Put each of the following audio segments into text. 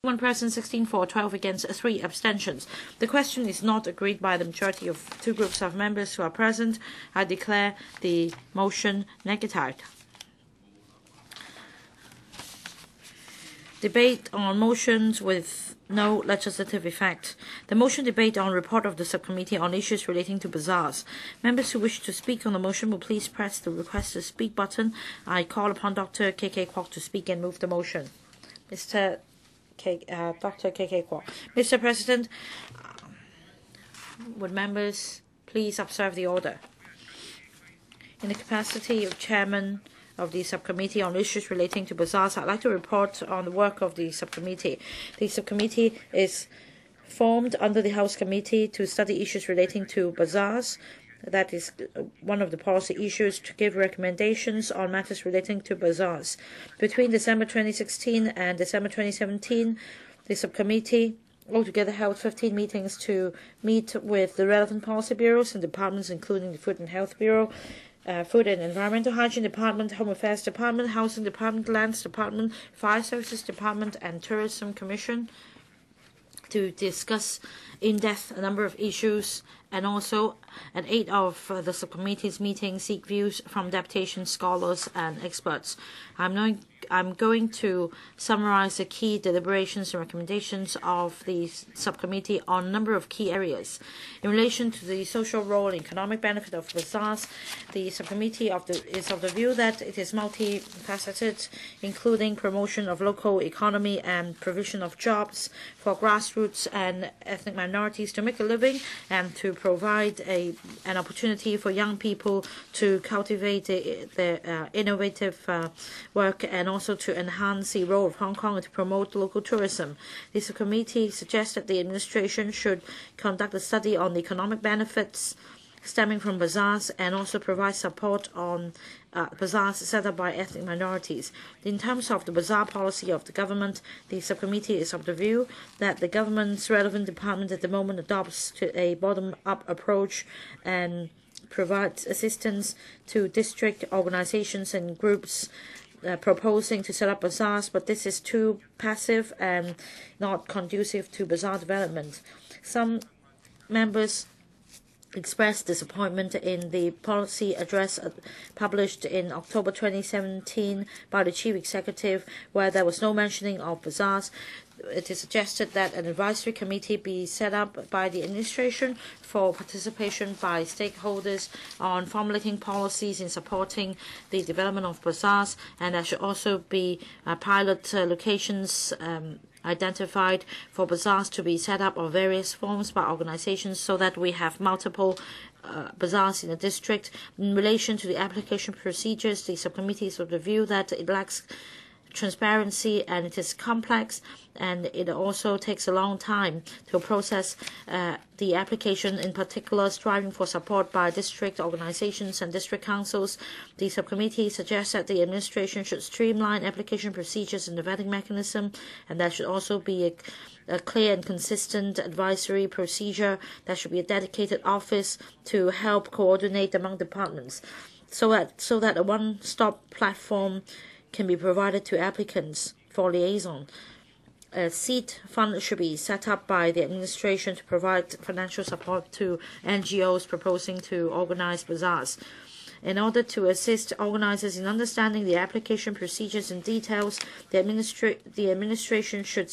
1 present, 16 for, 12 against, 3 abstentions. The question is not agreed by the majority of 2 groups of members who are present. I declare the motion negatived. Debate on motions with no legislative effect. The motion debate on report of the subcommittee on issues relating to bazaars. Members who wish to speak on the motion will please press the request to speak button. I call upon Dr. K.K. Kwok to speak and move the motion. Dr. K.K. Kwok. Mr. President, would members please observe the order? In the capacity of Chairman of the Subcommittee on Issues Relating to Bazaars, I'd like to report on the work of the subcommittee. The subcommittee is formed under the House Committee to study issues relating to bazaars. That is one of the policy issues, to give recommendations on matters relating to bazaars. Between December 2016 and December 2017, the subcommittee altogether held 15 meetings to meet with the relevant policy bureaus and departments, including the Food and Health Bureau, Food and Environmental Hygiene Department, Home Affairs Department, Housing Department, Lands Department, Fire Services Department, and Tourism Commission, to discuss in depth a number of issues, and also at 8 of the subcommittee's meetings seek views from deputation scholars and experts. I'm going to summarize the key deliberations and recommendations of the subcommittee on a number of key areas. In relation to the social role and economic benefit of bazaars, the subcommittee is of the view that it is multifaceted, including promotion of local economy and provision of jobs for grassroots and ethnic minorities to make a living, and to provide an opportunity for young people to cultivate their innovative work, and also to enhance the role of Hong Kong and to promote local tourism. The subcommittee suggests that the administration should conduct a study on the economic benefits stemming from bazaars, and also provide support on bazaars set up by ethnic minorities. In terms of the bazaar policy of the government, the subcommittee is of the view that the government's relevant department at the moment adopts a bottom-up approach and provides assistance to district organizations and groups proposing to set up bazaars, but this is too passive and not conducive to bazaar development. Some members expressed disappointment in the policy address published in October 2017 by the Chief Executive, where there was no mentioning of bazaars. It is suggested that an advisory committee be set up by the administration for participation by stakeholders on formulating policies in supporting the development of bazaars, and there should also be pilot locations identified for bazaars to be set up of various forms by organizations, so that we have multiple bazaars in a district. In relation to the application procedures, the subcommittee is of the view that it lacks transparency and it is complex, and it also takes a long time to process the application, in particular striving for support by district organizations and district councils. The subcommittee suggests that the administration should streamline application procedures and the vetting mechanism, and there should also be a clear and consistent advisory procedure. There should be a dedicated office to help coordinate among departments, so that a one-stop platform can be provided to applicants for liaison. A seed fund should be set up by the administration to provide financial support to NGOs proposing to organize bazaars. In order to assist organizers in understanding the application procedures and details, the administration should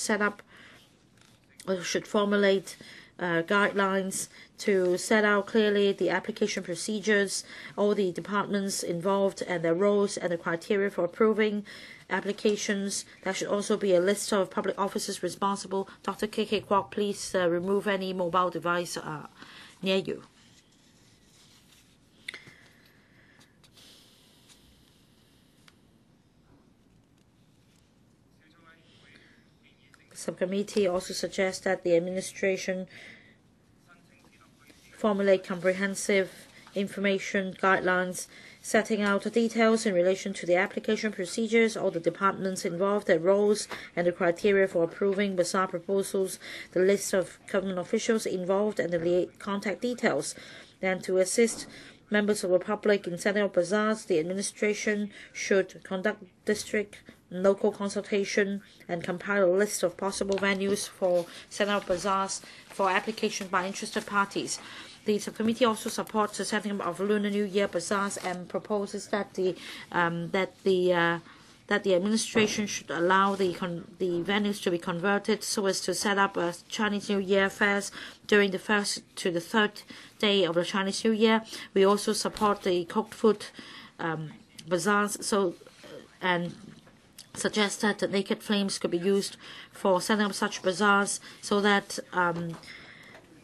formulate guidelines to set out clearly the application procedures, all the departments involved and their roles, and the criteria for approving applications. There should also be a list of public officers responsible. Dr. K.K. Kwok, please remove any mobile device near you. The subcommittee also suggests that the administration formulate comprehensive information guidelines setting out the details in relation to the application procedures, all the departments involved, their roles, and the criteria for approving bazaar proposals, the list of government officials involved, and the contact details. Then, to assist members of the public in setting up bazaars, the administration should conduct district local consultation and compile a list of possible venues for setting up bazaars for application by interested parties. The subcommittee also supports the setting up of Lunar New Year bazaars and proposes that the administration should allow the venues to be converted so as to set up a Chinese New Year fairs during the 1st to the 3rd day of the Chinese New Year. We also support the cooked food bazaars and suggest that the naked flames could be used for setting up such bazaars so that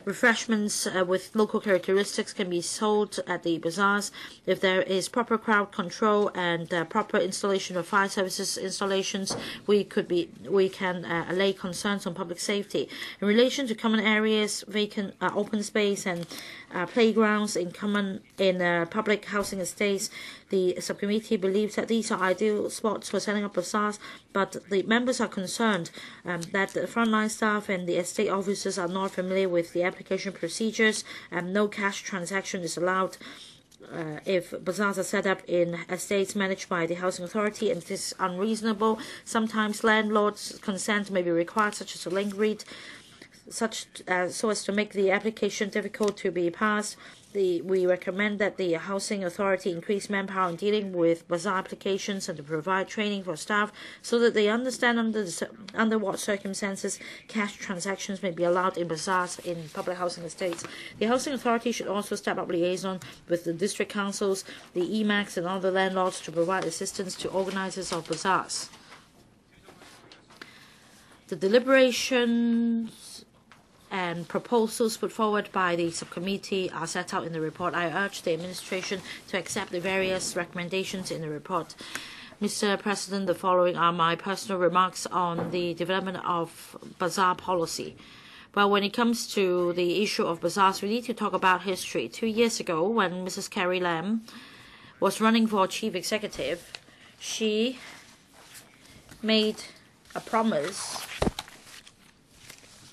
refreshments with local characteristics can be sold at the bazaars. If there is proper crowd control and proper installation of fire services installations, we can allay concerns on public safety. In relation to common areas, vacant open space and playgrounds in public housing estates, the subcommittee believes that these are ideal spots for setting up bazaars, but the members are concerned that the frontline staff and the estate officers are not familiar with the application procedures, and no cash transaction is allowed if bazaars are set up in estates managed by the housing authority, and it is unreasonable. Sometimes landlords' consent may be required, such as a link read, so as to make the application difficult to be passed. We recommend that the housing authority increase manpower in dealing with bazaar applications and to provide training for staff so that they understand under what circumstances cash transactions may be allowed in bazaars in public housing estates. The housing authority should also step up liaison with the district councils, the EMACs and other landlords to provide assistance to organisers of bazaars. The deliberations and proposals put forward by the subcommittee are set out in the report. I urge the administration to accept the various recommendations in the report. Mr. President, the following are my personal remarks on the development of bazaar policy. Well, when it comes to the issue of bazaars, we need to talk about history. 2 years ago, when Mrs. Carrie Lam was running for chief executive, she made a promise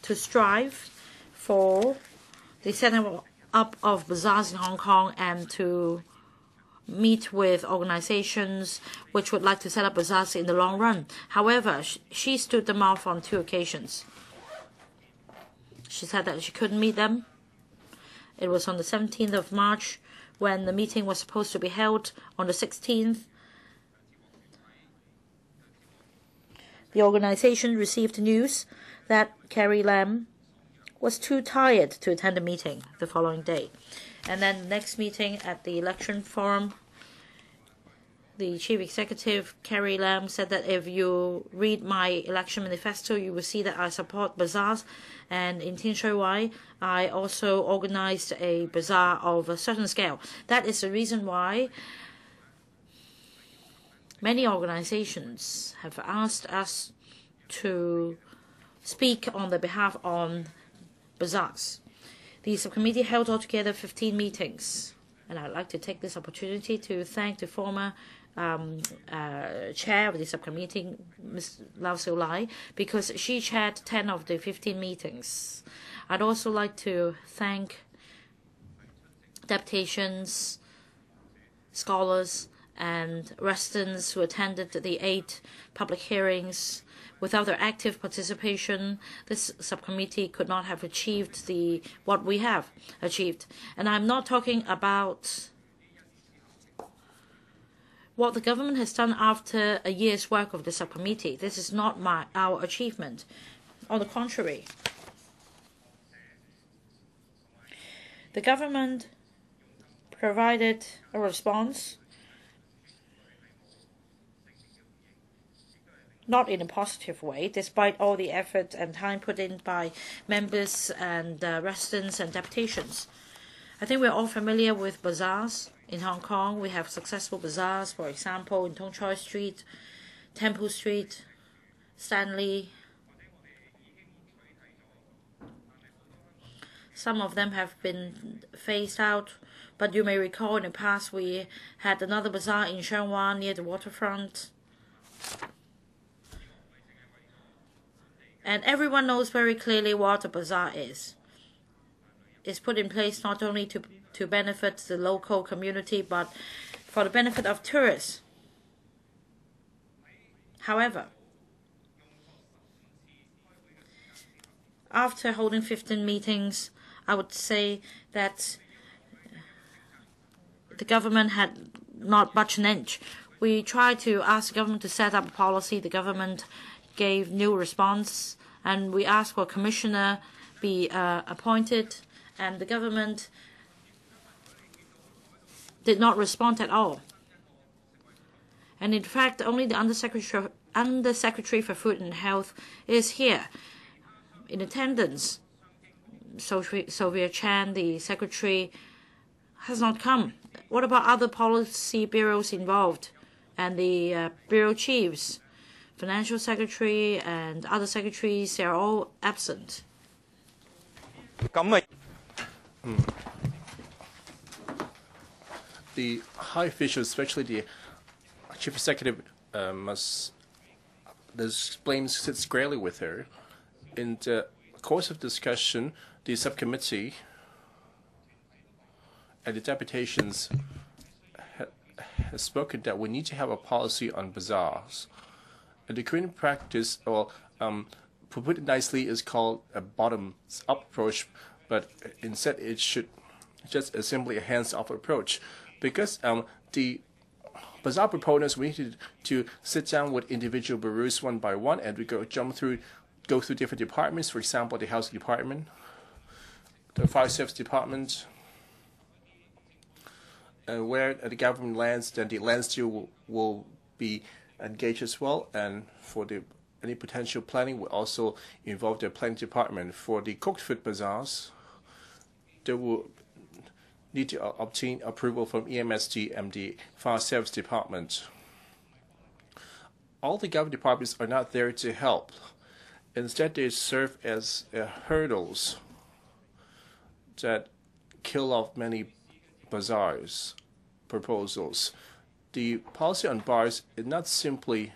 to strive for the setting up of bazaars in Hong Kong and to meet with organizations which would like to set up bazaars in the long run. However, she stood them off on 2 occasions. She said that she couldn't meet them. It was on the 17th of March when the meeting was supposed to be held. On the 16th, the organization received news that Carrie Lam was too tired to attend the meeting the following day. And then the next meeting at the election forum, the chief executive, Carrie Lam, said that if you read my election manifesto, you will see that I support bazaars. And in Tin Shui Wai, I also organized a bazaar of a certain scale. That is the reason why many organizations have asked us to speak on their behalf on bazaars. The subcommittee held altogether 15 meetings, and I'd like to take this opportunity to thank the former chair of the subcommittee, Ms. Lau Siu Lai, because she chaired 10 of the 15 meetings. I'd also like to thank deputations, scholars, and residents who attended the 8 public hearings. Without their active participation, this subcommittee could not have achieved what we have achieved. And I'm not talking about what the government has done after a year's work of the subcommittee. This is not our achievement. On the contrary, the government provided a response not in a positive way, despite all the effort and time put in by members and residents and deputations. I think we're all familiar with bazaars. In Hong Kong, we have successful bazaars, for example, in Tung Choi Street, Temple Street, Stanley. Some of them have been phased out, but you may recall in the past we had another bazaar in Sheung Wan near the waterfront. And everyone knows very clearly what a bazaar is. It's put in place not only to benefit the local community, but for the benefit of tourists. However, after holding 15 meetings, I would say that the government had not budged an inch. We tried to ask the government to set up a policy. The government gave no response, and we asked for a commissioner be appointed, and the government did not respond at all. And in fact, only the Undersecretary for Food and Health is here in attendance. Sylvia Chan, the secretary, has not come. What about other policy bureaus involved and the bureau chiefs? Financial secretary and other secretaries, they are all absent. The high officials, especially the chief executive, the blame sits squarely with her. In the course of discussion, the subcommittee and the deputations has spoken that we need to have a policy on bazaars. And the Korean practice, or to put it nicely, is called a bottoms-up approach, but instead it should just simply a hands-off approach. Because the bazaar proponents, we need to sit down with individual bureaus one by one, and we go through different departments. For example, the housing department, the fire service department, and where the government lands, then the land steer will be engaged as well. And for any potential planning, will also involve the planning department. For the cooked food bazaars, they will need to obtain approval from EMSD and the Fire Service Department. All the government departments are not there to help. Instead, they serve as hurdles that kill off many bazaars proposals. The policy on bars is not simply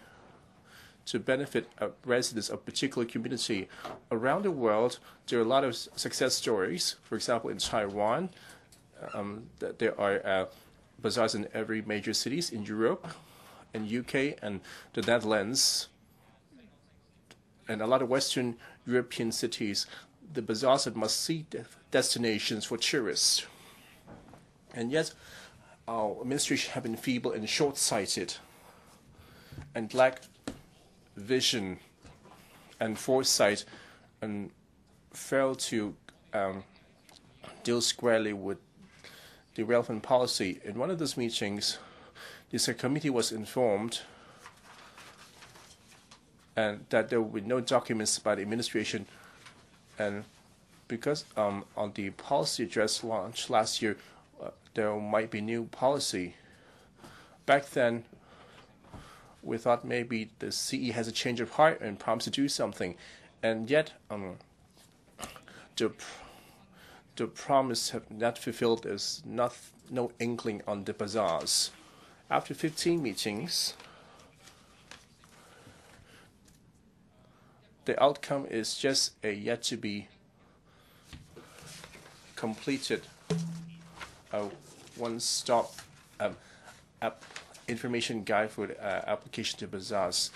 to benefit residents of a particular community. Around the world, there are a lot of success stories. For example, in Taiwan, there are bazaars in every major cities in Europe, in UK, and the Netherlands, and a lot of Western European cities. The bazaars are must-see destinations for tourists. And yet, our administration have been feeble and short-sighted, and lack vision and foresight, and fail to deal squarely with the relevant policy. In one of those meetings, the committee was informed and that there will be no documents by the administration, and because on the policy address launched last year, there might be new policy. Back then, we thought maybe the CE has a change of heart and promised to do something, and yet the promise have not fulfilled. There's no inkling on the bazaars. After 15 meetings, the outcome is just a yet to be completed one-stop information guide for the application to bazaars.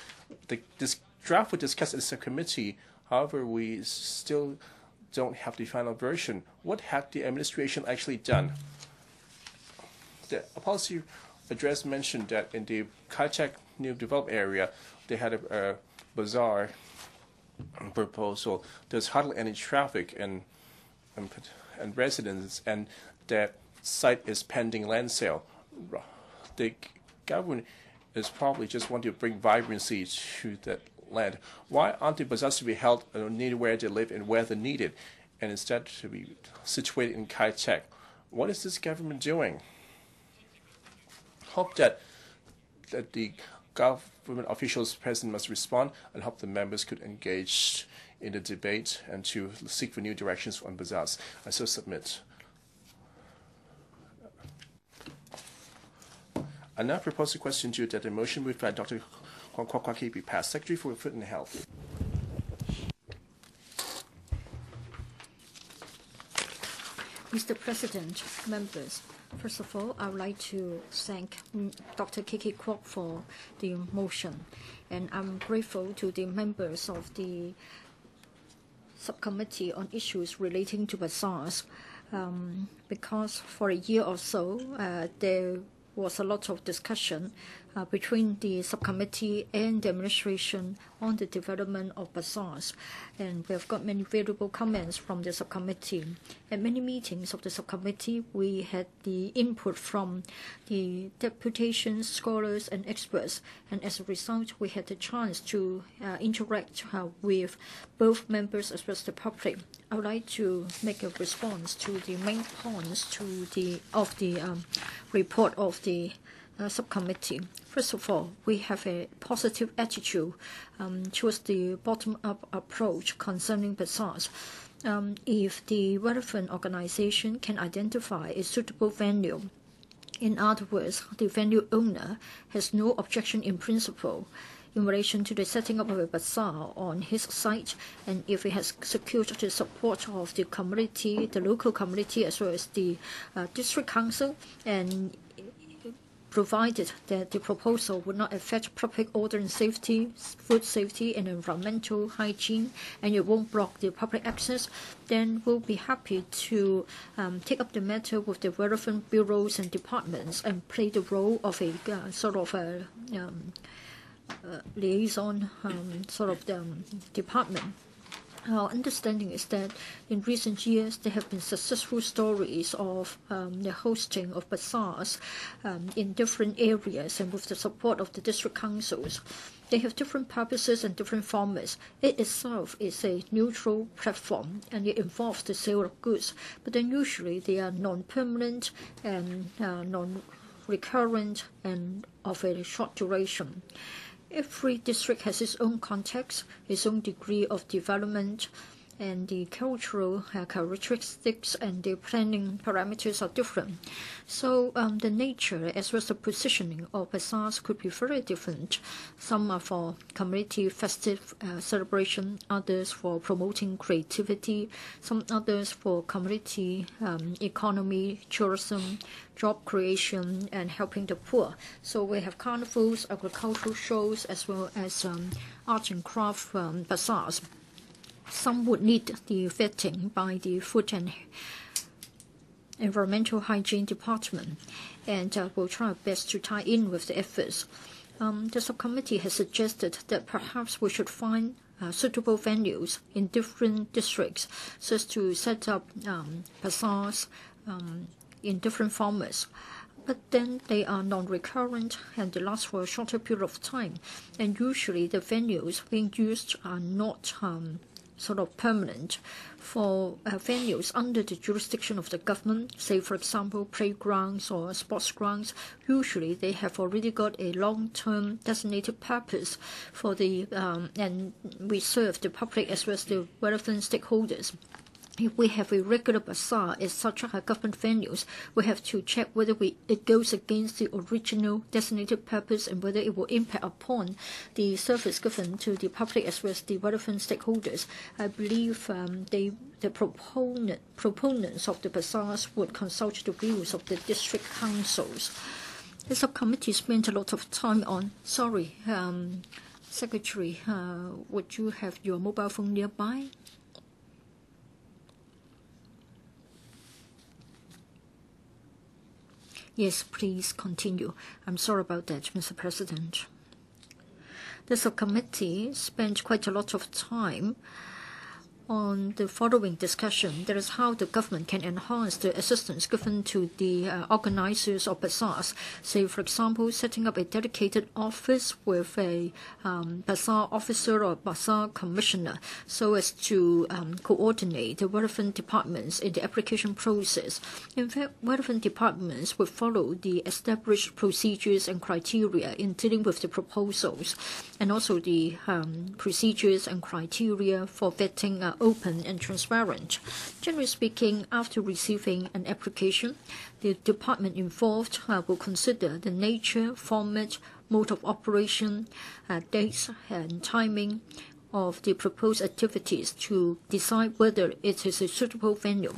This draft was discussed in the subcommittee. However, we still don't have the final version. What had the administration actually done? The policy address mentioned that in the Kai Tak New Developed area, they had a bazaar proposal. There's hardly any traffic and residents, and that site is pending land sale. The government is probably just want to bring vibrancy to that land. Why aren't the bazaars to be held near where they live and where they're needed, and instead to be situated in Kai Tak? What is this government doing? Hope that the government officials present must respond, and hope the members could engage in the debate and to seek for new directions on bazaars. I so submit. I now propose a question to you that the motion moved by Dr. Kwok Kwak Hee be passed. Secretary for Food and Health. Mr. President, members, First of all, I would like to thank Dr. Kiki Kwok for the motion, and I'm grateful to the members of the subcommittee on issues relating to bazaars, because for a year or so there was a lot of discussion between the subcommittee and the administration on the development of bazaars. And we have got many valuable comments from the subcommittee. At many meetings of the subcommittee, we had the input from the deputations, scholars, and experts. And as a result, we had the chance to interact with both members as well as the public. I would like to make a response to the main points of the report of the subcommittee. First of all, we have a positive attitude towards the bottom-up approach concerning bazaars. If the relevant organization can identify a suitable venue, in other words, the venue owner has no objection in principle in relation to the setting up of a bazaar on his site, and if he has secured the support of the community, the local community, as well as the district council, and provided that the proposal would not affect public order and safety, food safety, and environmental hygiene, and it won't block the public access, then we'll be happy to take up the matter with the relevant bureaus and departments and play the role of a sort of a liaison department. Our understanding is that in recent years there have been successful stories of the hosting of bazaars in different areas, and with the support of the district councils. They have different purposes and different formats. It itself is a neutral platform, and it involves the sale of goods, but then usually they are non-permanent and non-recurrent and of a short duration. Every district has its own context, its own degree of development, and the cultural characteristics and the planning parameters are different. So the nature as well as the positioning of bazaars could be very different. Some are for community festive celebration, others for promoting creativity, some others for community economy, tourism, job creation, and helping the poor. So we have carnivals, agricultural shows, as well as art and craft bazaars. Some would need the vetting by the Food and Environmental Hygiene Department, and we'll try our best to tie in with the efforts. The subcommittee has suggested that perhaps we should find suitable venues in different districts so as to set up bazaars in different formats. But then they are non-recurrent and they last for a shorter period of time, and usually the venues being used are not sort of permanent. For venues under the jurisdiction of the government, say for example playgrounds or sports grounds, usually they have already got a long-term designated purpose for the and we serve the public as well as the relevant stakeholders. If we have a regular bazaar at such government venues, we have to check whether it goes against the original designated purpose and whether it will impact upon the service given to the public as well as the relevant stakeholders. I believe the proponents of the bazaars would consult the views of the district councils. The subcommittee spent a lot of time on. Sorry, Secretary, would you have your mobile phone nearby? Yes, please continue. I'm sorry about that, Mr. President. The subcommittee spent quite a lot of time on the following discussion. That is how the government can enhance the assistance given to the organizers of bazaars. Say, for example, setting up a dedicated office with a bazaar officer or bazaar commissioner so as to coordinate the relevant departments in the application process. In fact, relevant departments will follow the established procedures and criteria in dealing with the proposals, and also the procedures and criteria for vetting open and transparent. Generally speaking, after receiving an application, the department involved will consider the nature, format, mode of operation, dates and timing of the proposed activities to decide whether it is a suitable venue.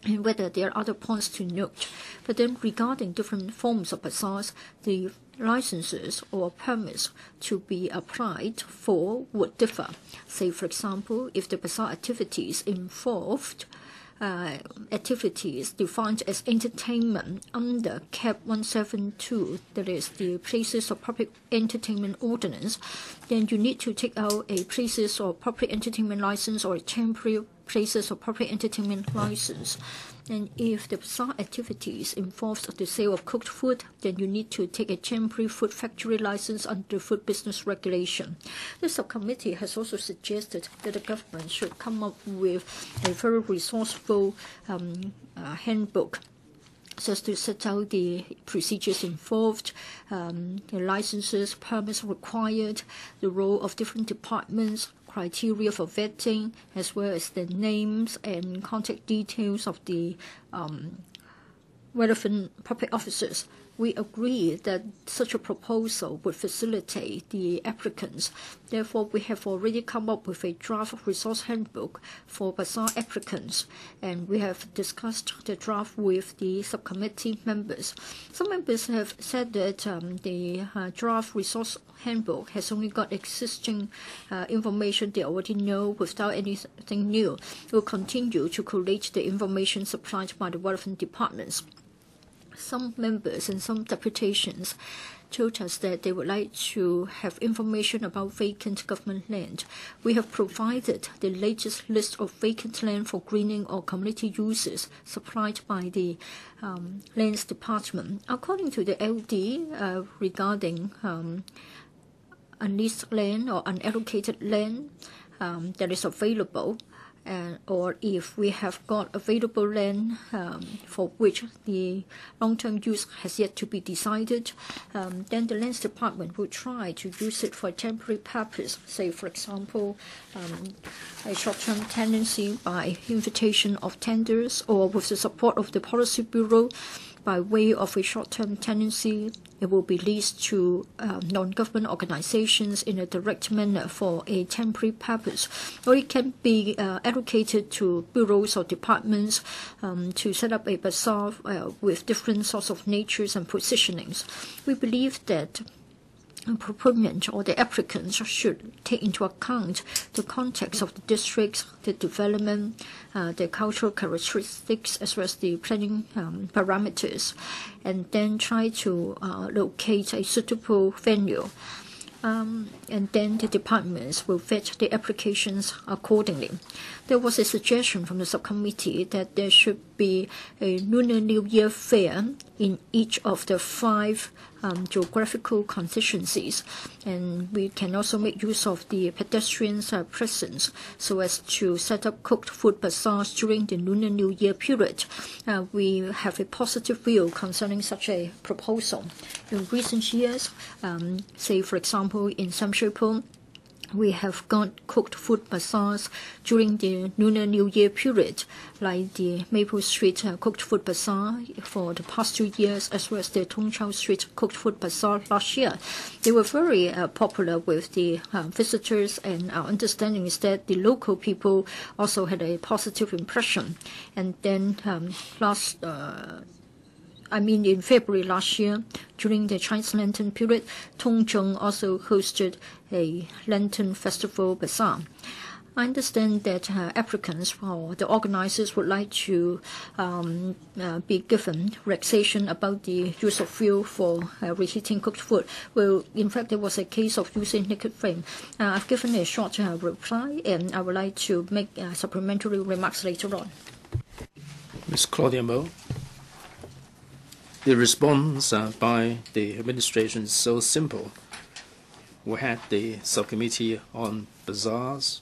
and whether there are other points to note. But then regarding different forms of bazaars, the licenses or permits to be applied for would differ. Say, for example, if the bazaar activities involved activities defined as entertainment under Cap 172, that is the Places of Public Entertainment Ordinance, then you need to take out a Places of Public Entertainment license or a temporary Places of Public Entertainment license. And if the bazaar activities involves the sale of cooked food, then you need to take a temporary food factory license under the Food Business Regulation. The subcommittee has also suggested that the government should come up with a very resourceful handbook, so as to set out the procedures involved, the licenses, permits required, the role of different departments, criteria for vetting, as well as the names and contact details of the relevant public officers. We agree that such a proposal would facilitate the applicants. Therefore, we have already come up with a draft resource handbook for bazaar applicants, and we have discussed the draft with the subcommittee members. Some members have said that the draft resource handbook has only got existing information they already know without anything new. We'll continue to collate the information supplied by the relevant departments. Some members and some deputations told us that they would like to have information about vacant government land. We have provided the latest list of vacant land for greening or community uses supplied by the Lands Department. According to the LD, regarding unleased land or unallocated land that is available, or if we have got available land for which the long-term use has yet to be decided, then the Lands Department will try to use it for a temporary purpose, say, for example, a short-term tenancy by invitation of tenders or with the support of the Policy Bureau. By way of a short-term tenancy, it will be leased to non-government organizations in a direct manner for a temporary purpose, or it can be allocated to bureaus or departments to set up a bazaar with different sorts of natures and positionings. We believe that proponent or the applicants should take into account the context of the districts, the development, the cultural characteristics, as well as the planning parameters, and then try to locate a suitable venue. And then the departments will vet the applications accordingly. There was a suggestion from the subcommittee that there should be a Lunar New Year fair in each of the 5 geographical constituencies, and we can also make use of the pedestrians' presence so as to set up cooked food bazaars during the Lunar New Year period. We have a positive view concerning such a proposal. In recent years, say for example in Samshuipum, we have got cooked food bazaars during the Lunar New Year period, like the Maple Street Cooked Food Bazaar for the past 2 years, as well as the Tung Chau Street Cooked Food Bazaar last year. They were very popular with the visitors, and our understanding is that the local people also had a positive impression. And then in February last year, during the Chinese Lantern period, Tongzheng also hosted a Lantern Festival Bazaar. I understand that applicants or the organizers would like to be given relaxation about the use of fuel for reheating cooked food. Well, in fact, there was a case of using naked flame. I've given a short reply, and I would like to make supplementary remarks later on. Ms. Claudia Mo. The response by the administration is so simple. We had the subcommittee on bazaars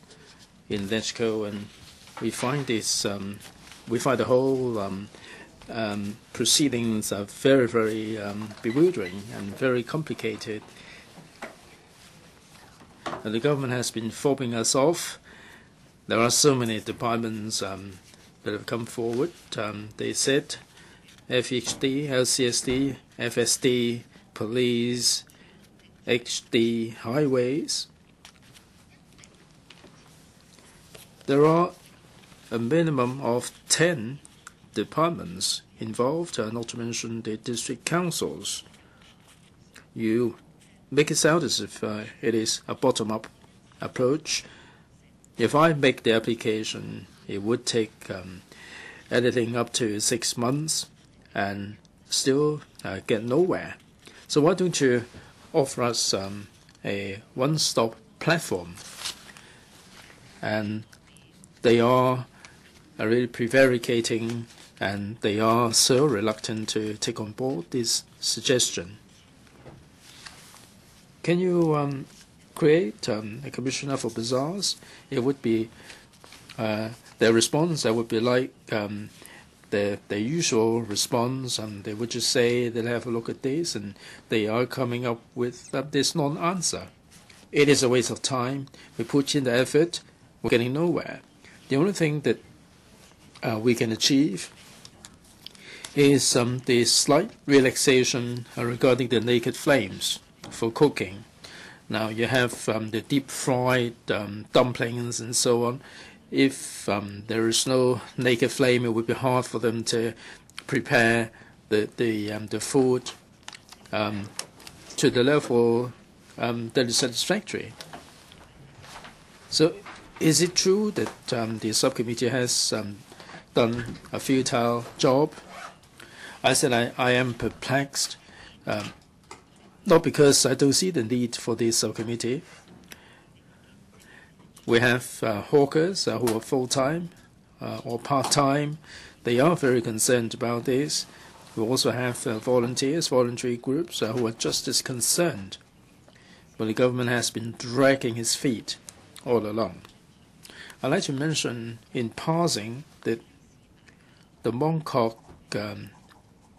in LegCo, and we find the whole proceedings are very, very bewildering and very complicated. And the government has been fobbing us off. There are so many departments that have come forward. They said FHD, LCSD, FSD, police, HD, highways. There are a minimum of 10 departments involved, not to mention the district councils. You make it sound as if it is a bottom-up approach. If I make the application, it would take anything up to 6 months and still get nowhere. So why don't you offer us a one-stop platform? And they are really prevaricating, and they are so reluctant to take on board this suggestion. Can you create a commissioner for bazaars? It would be their response. That would be like their usual response, and they would just say they'll have a look at this, and they are coming up with this non-answer. It is a waste of time. We put in the effort, we're getting nowhere. The only thing that we can achieve is the slight relaxation regarding the naked flames for cooking. Now you have the deep-fried dumplings and so on. If there is no naked flame, it would be hard for them to prepare the food to the level that is satisfactory. So, is it true that the subcommittee has done a futile job? I said I am perplexed, not because I don't see the need for this subcommittee. We have hawkers who are full-time or part-time. They are very concerned about this. We also have volunteers, voluntary groups who are just as concerned. But the government has been dragging its feet all along. I'd like to mention in passing that the Mongkok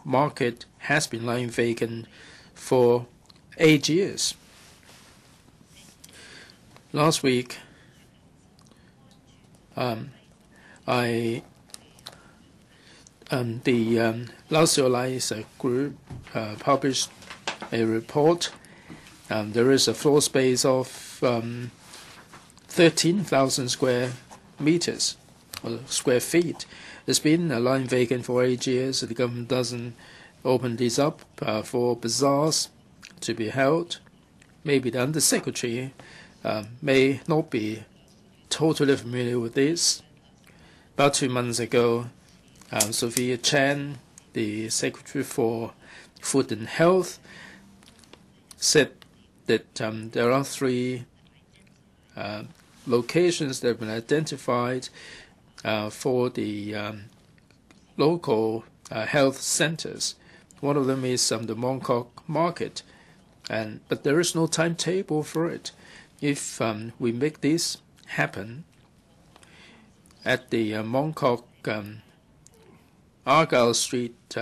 market has been lying vacant for 8 years. Last week, the Lau Siu Lai's group published a report. There is a floor space of 13,000 square meters or square feet. It's been lying vacant for 8 years. The government doesn't open these up for bazaars to be held. Maybe the Undersecretary may not be totally familiar with this. About 2 months ago, Sophia Chan, the Secretary for Food and Health, said that there are 3 locations that have been identified for the local health centers. One of them is the Mongkok market, but there is no timetable for it. If we make this happen at the Mongkok Argyle Street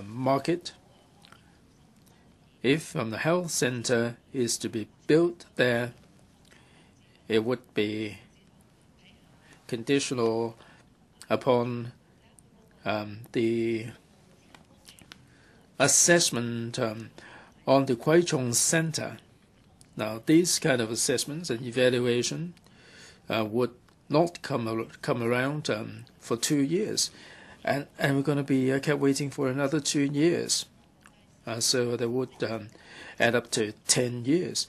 market, if the health center is to be built there, it would be conditional upon the assessment on the Kwai Chung Center. Now, these kind of assessments and evaluation would not come around for 2 years, and we're going to be kept waiting for another 2 years. So that would add up to 10 years.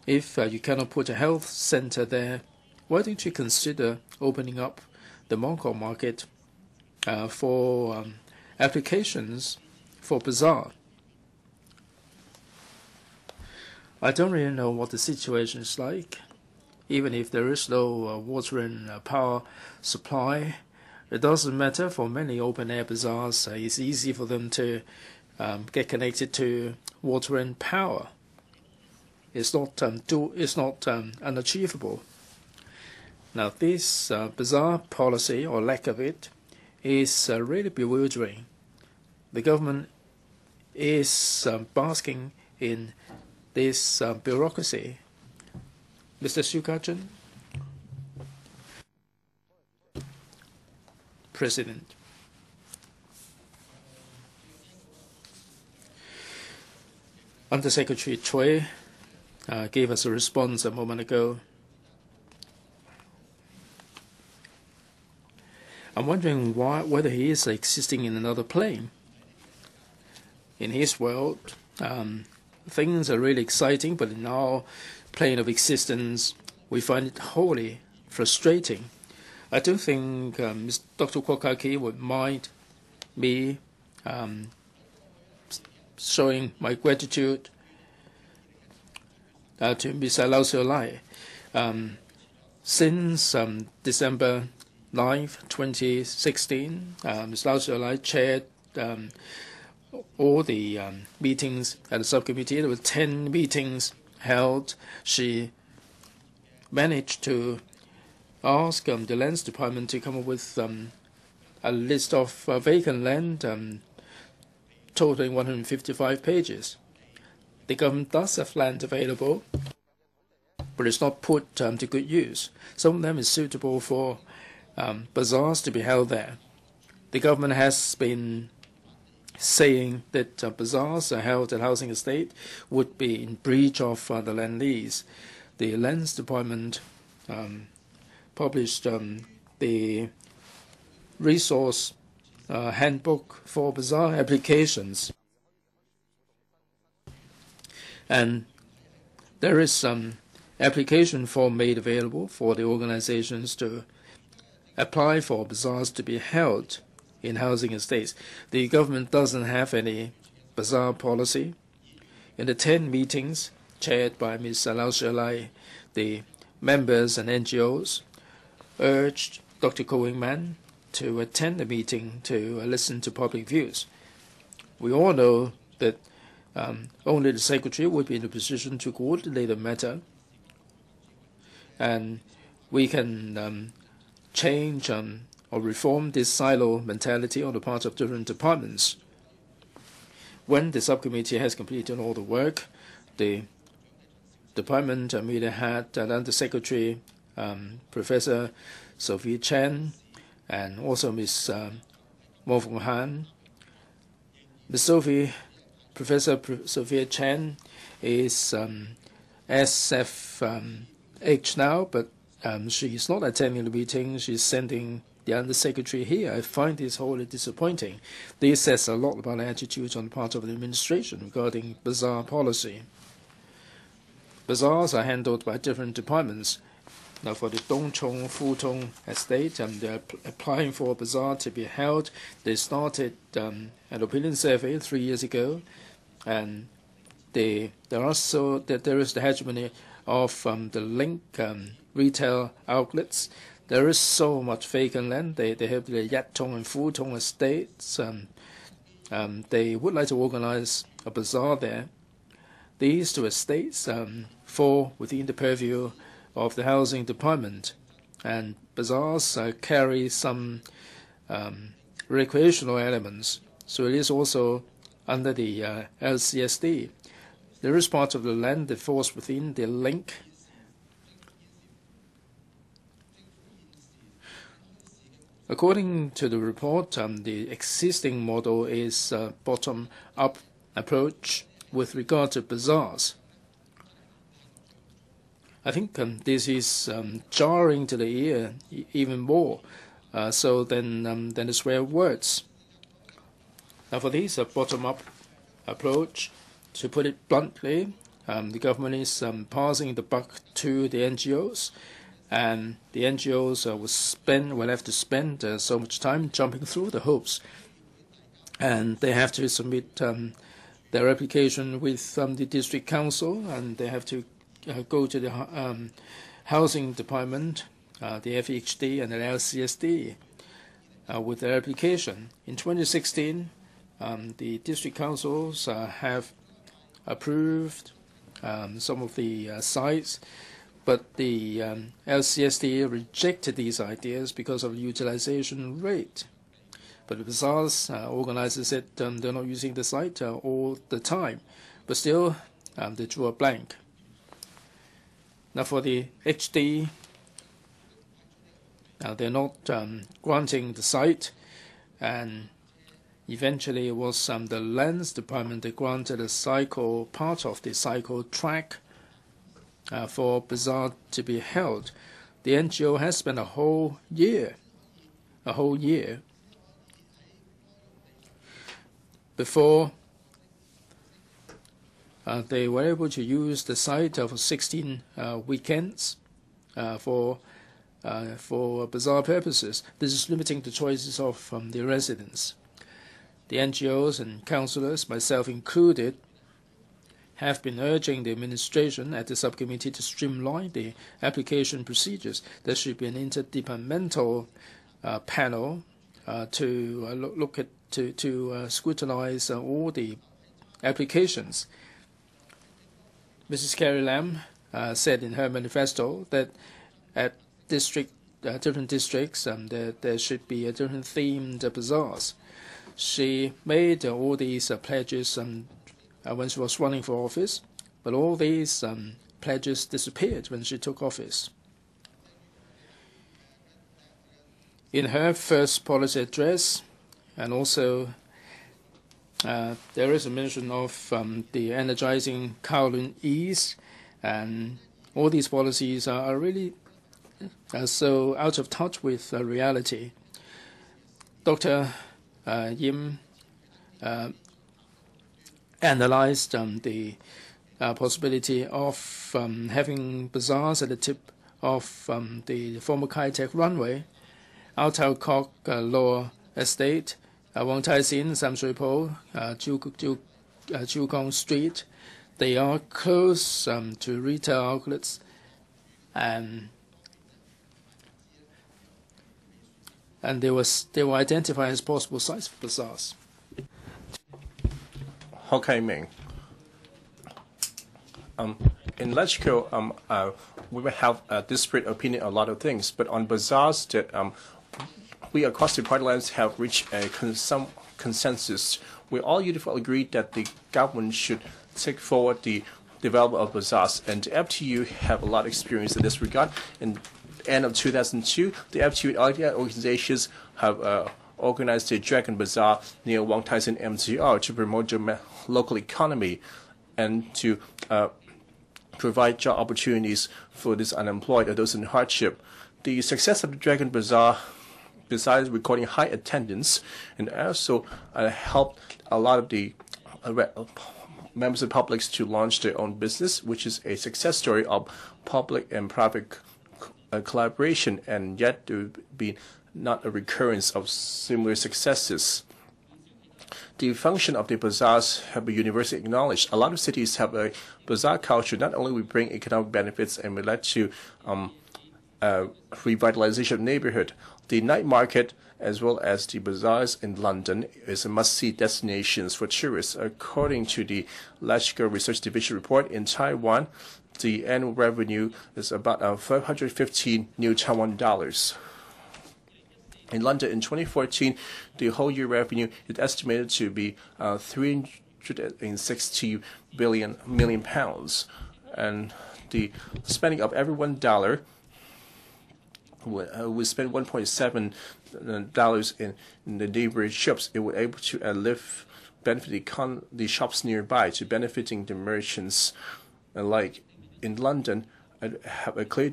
If you cannot put a health center there, why don't you consider opening up the Mongkok market for applications for bazaar? I don't really know what the situation is like. Even if there is no water and power supply, it doesn't matter. For many open-air bazaars, it's easy for them to get connected to water and power. It's not unachievable. Now, this bazaar policy, or lack of it, is really bewildering. The government is basking in this bureaucracy. Mr. Siu Ka-chun, President. Undersecretary Choi gave us a response a moment ago. I'm wondering whether he is existing in another plane. In his world, things are really exciting, but in our plane of existence, we find it wholly frustrating. I don't think Dr. Kwok Kai-ki would mind me showing my gratitude to Mr. Lau Siu-lai. Since December 9th, 2016, Ms. Lau Siu-lai chaired all the meetings at the subcommittee. There were 10 meetings held. She managed to ask the Lands Department to come up with a list of vacant land totaling 155 pages. The government does have land available, but it's not put to good use. Some of them is suitable for bazaars to be held there. The government has been saying that bazaars held at housing estate would be in breach of the land lease. The Lands Department published the resource handbook for bazaar applications, and there is some application form made available for the organizations to apply for bazaars to be held in housing estates. The government doesn't have any bazaar policy. In the 10 meetings chaired by Ms. Lau Siu-lai, the members and NGOs urged Dr. Koh Wing-man to attend the meeting to listen to public views. We all know that only the Secretary would be in a position to coordinate the matter, and we can change or reform this silo mentality on the part of different departments. When the subcommittee has completed all the work, the department immediately had Under Secretary Professor Sophia Chen and also Ms. Mo Fung Han. Professor Sophia Chen is SFH now, but she is not attending the meeting. She's sending the Undersecretary here. I find this wholly disappointing. This says a lot about the attitude on the part of the administration regarding bazaar policy. Bazaars are handled by different departments. Now, for the Dongchong Futong estate, they're applying for a bazaar to be held. They started an opinion survey 3 years ago, and there is the hegemony of the Link retail outlets. There is so much vacant land. They have the Yattong and Futong estates. They would like to organize a bazaar there. These two estates fall within the purview of the housing department, and bazaars carry some recreational elements, so it is also under the LCSD. There is part of the land that falls within the Link. According to the report, the existing model is a bottom-up approach with regard to bazaars. I think this is jarring to the ear even more so than the swear words. Now, for this bottom-up approach, to put it bluntly, the government is passing the buck to the NGOs, and the NGOs will have to spend so much time jumping through the hoops, and they have to submit their application with the district council, and they have to go to the housing department, the FHD and the LCSD with their application. In 2016, the district councils have approved some of the sites, but the LCSD rejected these ideas because of the utilization rate. But the bazaars organizers said they're not using the site all the time, but still they drew a blank. Now, for the HD, they're not granting the site, and eventually it was the Lands Department that granted part of the cycle track for bazaar to be held. The NGO has spent a whole year a whole year before they were able to use the site of 16 weekends for bazaar purposes. This is limiting the choices of the residents. The NGOs and councillors, myself included, have been urging the administration at the subcommittee to streamline the application procedures. There should be an interdepartmental panel to scrutinize all the applications. Mrs. Carrie Lam said in her manifesto that at different districts there should be different themed bazaars. She made all these pledges when she was running for office, but all these pledges disappeared when she took office. In her first policy address, and also there is a mention of the energizing Kowloon East, and all these policies are really so out of touch with reality. Dr. Yim analyzed the possibility of having bazaars at the tip of the former Kai Tak runway, Altau Kok Lower Estate, Wong Tai Sin, Sam Shui Po, Chu Kong Street. They are close to retail outlets, and they were identified as possible sites for bazaars. Ho Kai Ming. In LegCo, we will have a disparate opinion on a lot of things, but on bazaars, that we across the party lines have reached some consensus. We all uniformly agreed that the government should take forward the development of bazaars, and the FTU have a lot of experience in this regard. In the end of 2002, the FTU and other organizations have organized a Dragon Bazaar near Wong Tai Sin MTR to promote the local economy and to provide job opportunities for those unemployed or those in hardship. The success of the Dragon Bazaar, besides recording high attendance, and also helped a lot of the members of the public to launch their own business, which is a success story of public and private collaboration, and yet there would be not a recurrence of similar successes. The function of the bazaars have been universally acknowledged. A lot of cities have a bazaar culture. Not only we bring economic benefits and we led to revitalization of neighborhood, the night market as well as the bazaars in London is a must-see destinations for tourists. According to the LegCo Research Division report, in Taiwan, the annual revenue is about 515 new Taiwan dollars. In London, in 2014, the whole year revenue is estimated to be 360 million pounds, and the spending of every $1 we spend $1.7 in the neighboring shops. It would able to benefit the shops nearby, to benefiting the merchants alike. In London, have a clear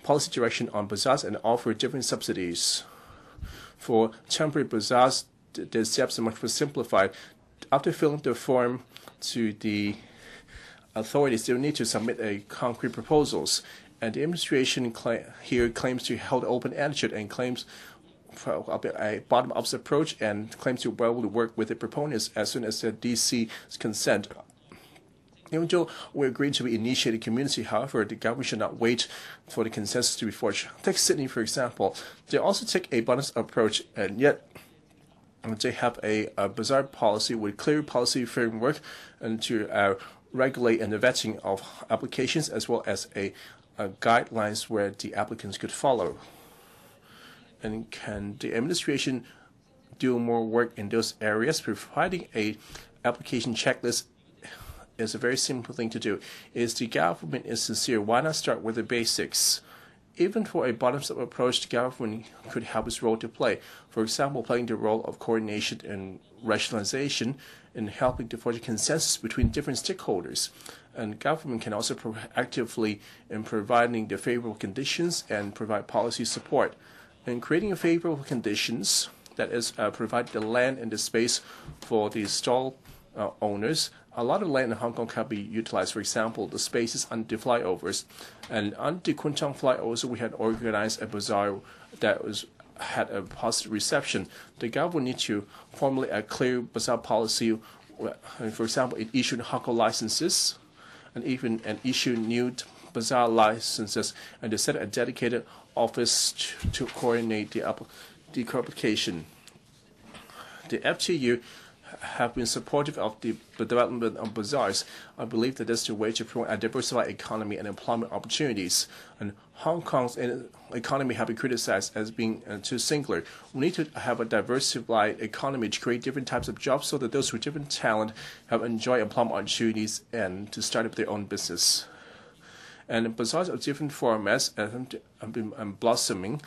policy direction on bazaars and offer different subsidies. For temporary bazaars, the steps are much more simplified. After filling the form to the authorities, they will need to submit concrete proposals. And the administration here claims to hold open attitude and claims for a bottom-up approach, and claims to well work with the proponents as soon as the DC's consent. Even though we agreed to initiate a community, however, the government should not wait for the consensus to be forged. Take Sydney, for example. They also take a balanced approach, and yet they have a bazaar policy with clear policy framework and to regulate and the vetting of applications, as well as guidelines where the applicants could follow. And can the administration do more work in those areas? Providing a application checklist is a very simple thing to do. If the government is sincere, why not start with the basics? Even for a bottoms-up approach, the government could have its role to play. For example, playing the role of coordination and rationalization in helping to forge a consensus between different stakeholders. And government can also actively in providing the favorable conditions and provide policy support. And creating favorable conditions, that is, provide the land and the space for the stall owners. A lot of land in Hong Kong can be utilized. For example, the spaces on the flyovers. And on the Kwun Tong flyovers, we had organized a bazaar that had a positive reception. The government needs to formulate a clear bazaar policy. For example, it issued Hong Kong licenses and issue new bazaar licenses, and they set a dedicated office to coordinate the application. The FTU have been supportive of the development of bazaars. I believe that that's the way to promote a diversified economy and employment opportunities. And Hong Kong's economy have been criticized as being too singular. We need to have a diversified economy to create different types of jobs so that those with different talent have enjoy employment opportunities and to start up their own business. And bazaars of different formats have been blossoming.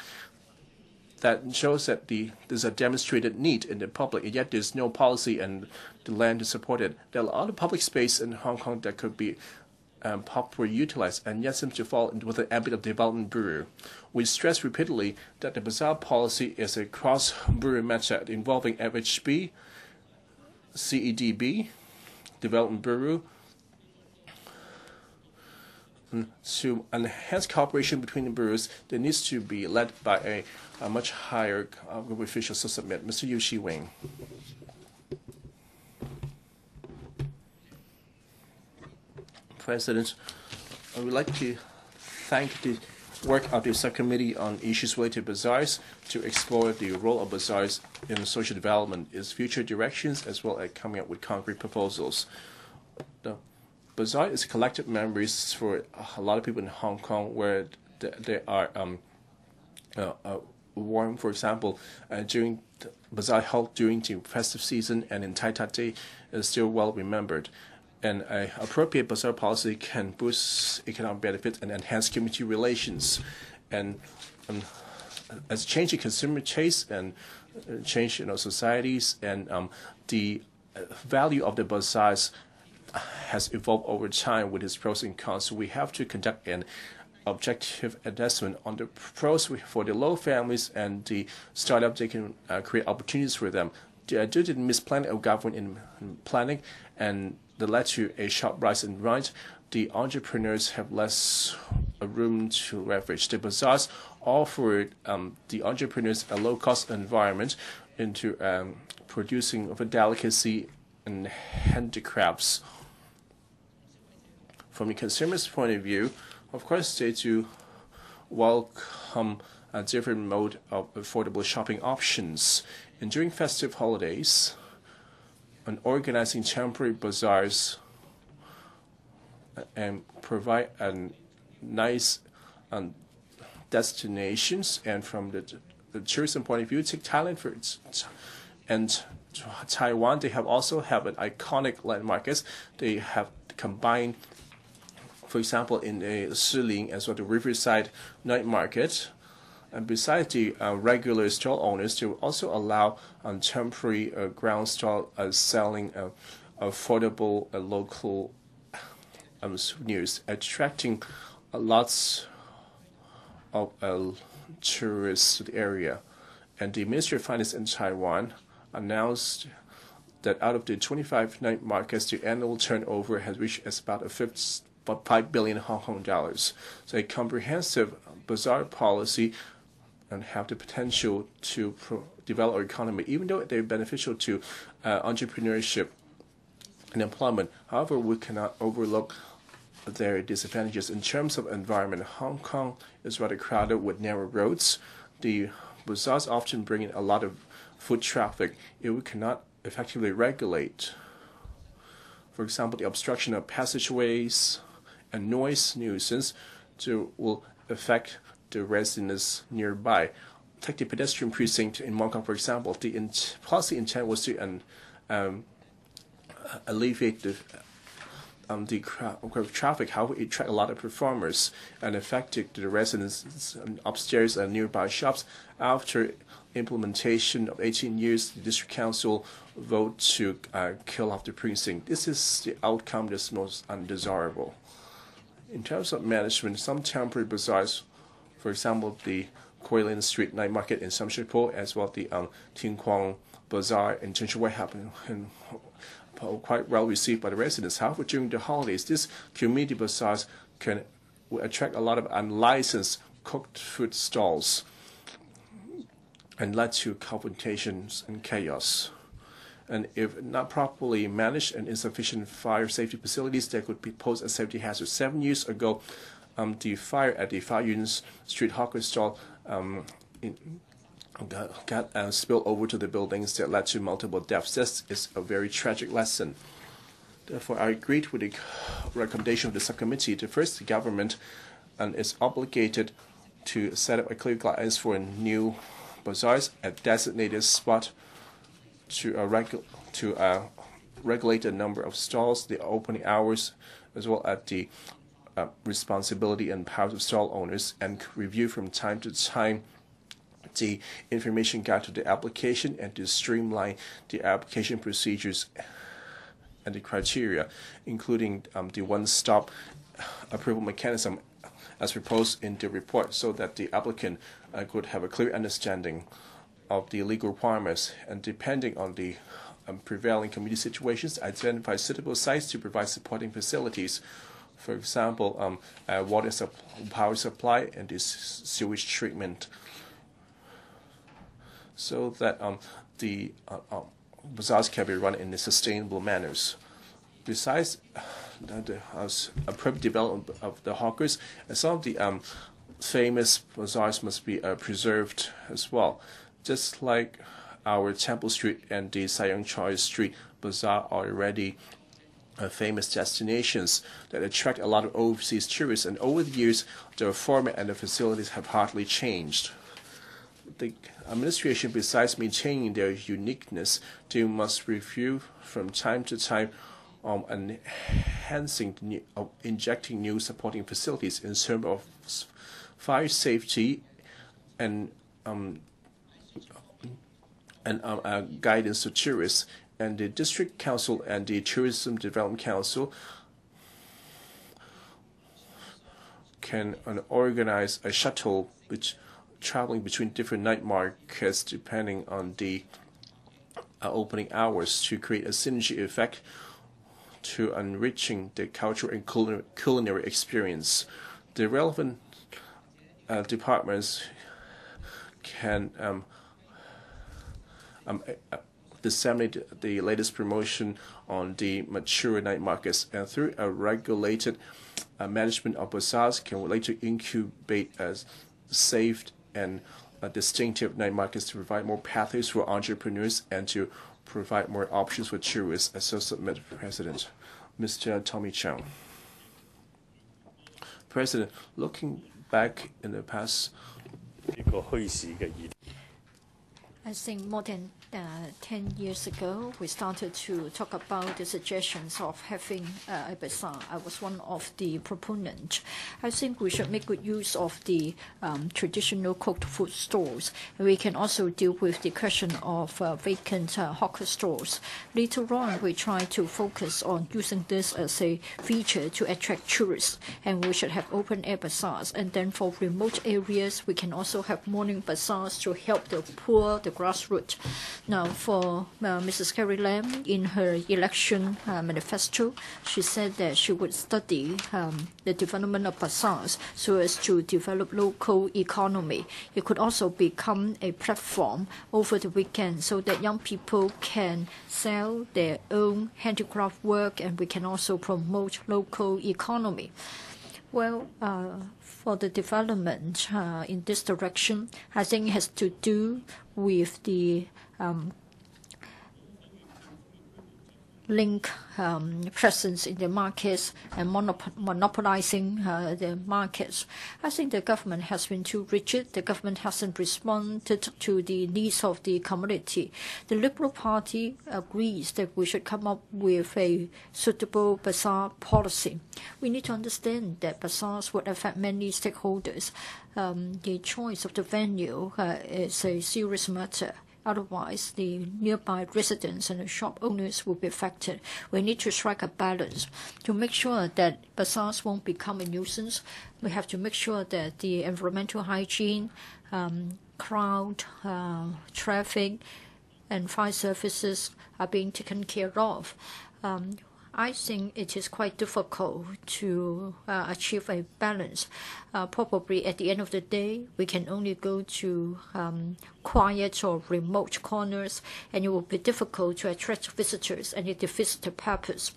That shows that there's a demonstrated need in the public, and yet there's no policy and the land to support it. There are a lot of public space in Hong Kong that could be properly utilized, and yet seems to fall into the ambit of Development Bureau. We stress repeatedly that the bazaar policy is a cross-bureau method involving FHB, CEDB, Development Bureau. To enhance cooperation between the bureaus, there needs to be led by a much higher group of officials to submit. Mr. Yu Shi-wing. President, I would like to thank the work of the subcommittee on issues related to bazaars to explore the role of bazaars in social development, its future directions, as well as coming up with concrete proposals. Bazaar is collective memories for a lot of people in Hong Kong where they are warm. For example, during the bazaar held during the festive season and in Tai Ta Day is still well remembered. And an appropriate bazaar policy can boost economic benefits and enhance community relations. And as changing consumer taste and change societies and the value of the bazaars has evolved over time with its pros and cons. So we have to conduct an objective assessment on the pros for the low families and the startup. They can create opportunities for them. Due to the misplanning of government in planning and that led to a sharp rise in rent, the entrepreneurs have less room to leverage. The bazaars offer the entrepreneurs a low-cost environment into producing of a delicacy and handicrafts. From the consumer's point of view, of course, they do welcome a different mode of affordable shopping options. And during festive holidays, and organizing temporary bazaars and provide a nice destinations. And from the tourism point of view, take Thailand for its and Taiwan, they also have an iconic landmarks. They have combined, for example, in the Shiling as well the Riverside Night Market. And besides the regular stall owners, they will also allow temporary ground stall selling affordable local souvenirs, attracting lots of tourists to the area. And the Ministry of Finance in Taiwan announced that out of the 25 night markets, the annual turnover has reached about 5 billion Hong Kong dollars. So a comprehensive bazaar policy and have the potential to develop our economy, even though they're beneficial to entrepreneurship and employment. However, we cannot overlook their disadvantages. In terms of environment, Hong Kong is rather crowded with narrow roads. The bazaars often bring in a lot of foot traffic. If we cannot effectively regulate, for example, the obstruction of passageways and noise nuisance, will affect the residents nearby. Take the pedestrian precinct in Mong Kok, for example. The policy intent was to alleviate the traffic. However, it attracted a lot of performers and affected the residents upstairs and nearby shops. After implementation of 18 years, the district council vote to kill off the precinct. This is the outcome that's most undesirable. In terms of management, some temporary bazaars, for example, the Koi Lin Street Night Market in Samshipur, as well as the Tin Kwang Bazaar in Chinchway happened and quite well received by the residents. However, during the holidays, these community bazaars can attract a lot of unlicensed cooked food stalls and led to confrontations and chaos. And if not properly managed and insufficient fire safety facilities, that could pose a safety hazard. 7 years ago, the fire at the Fa Yun Street hawker stall got spilled over to the buildings that led to multiple deaths. This is a very tragic lesson. Therefore, I agreed with the recommendation of the subcommittee. The first, government is obligated to set up a clear guidelines for new bazaars at designated spot to regulate the number of stalls, the opening hours, as well as the responsibility and powers of stall owners, and review from time to time the information guide to the application and to streamline the application procedures and the criteria, including the one-stop approval mechanism as proposed in the report, so that the applicant could have a clear understanding of the legal requirements, and depending on the prevailing community situations, identify suitable sites to provide supporting facilities. For example, water power supply and the sewage treatment, so that the bazaars can be run in a sustainable manners. Besides the appropriate development of the hawkers, some of the famous bazaars must be preserved as well. Just like our Temple Street and the Sayong Choi Street Bazaar are already famous destinations that attract a lot of overseas tourists, and over the years, the format and the facilities have hardly changed. The administration, besides maintaining their uniqueness, they must review from time to time enhancing, injecting new supporting facilities in terms of fire safety and guidance to tourists. And the District Council and the Tourism Development Council can organize a shuttle traveling between different night markets depending on the opening hours to create a synergy effect to enriching the cultural and culinary experience. The relevant departments can disseminate the latest promotion on the mature night markets, and through a regulated management of bazaars can later incubate as safe and distinctive night markets to provide more pathways for entrepreneurs and to provide more options for tourists. Associate President, Mr. Tommy Chow. President, looking back in the past, I think more than 10 years ago, we started to talk about the suggestions of having a bazaar. I was one of the proponents. I think we should make good use of the traditional cooked food stores. We can also deal with the question of vacant hawker stores. Later on, we try to focus on using this as a feature to attract tourists, and we should have open-air bazaars. And then for remote areas, we can also have morning bazaars to help the poor, the grassroots. Now, for Mrs. Carrie Lam, in her election manifesto, she said that she would study the development of bazaars so as to develop local economy. It could also become a platform over the weekend so that young people can sell their own handicraft work, and we can also promote local economy. Well, for the development in this direction, I think it has to do with the link presence in the markets and monopolizing the markets. I think the government has been too rigid. The government hasn't responded to the needs of the community. The Liberal Party agrees that we should come up with a suitable bazaar policy. We need to understand that bazaars would affect many stakeholders. The choice of the venue is a serious matter. Otherwise, the nearby residents and the shop owners will be affected. We need to strike a balance to make sure that bazaars won't become a nuisance. We have to make sure that the environmental hygiene, crowd, traffic, and fire services are being taken care of. I think it is quite difficult to achieve a balance. Probably at the end of the day, we can only go to quiet or remote corners, and it will be difficult to attract visitors, and it defeats the purpose.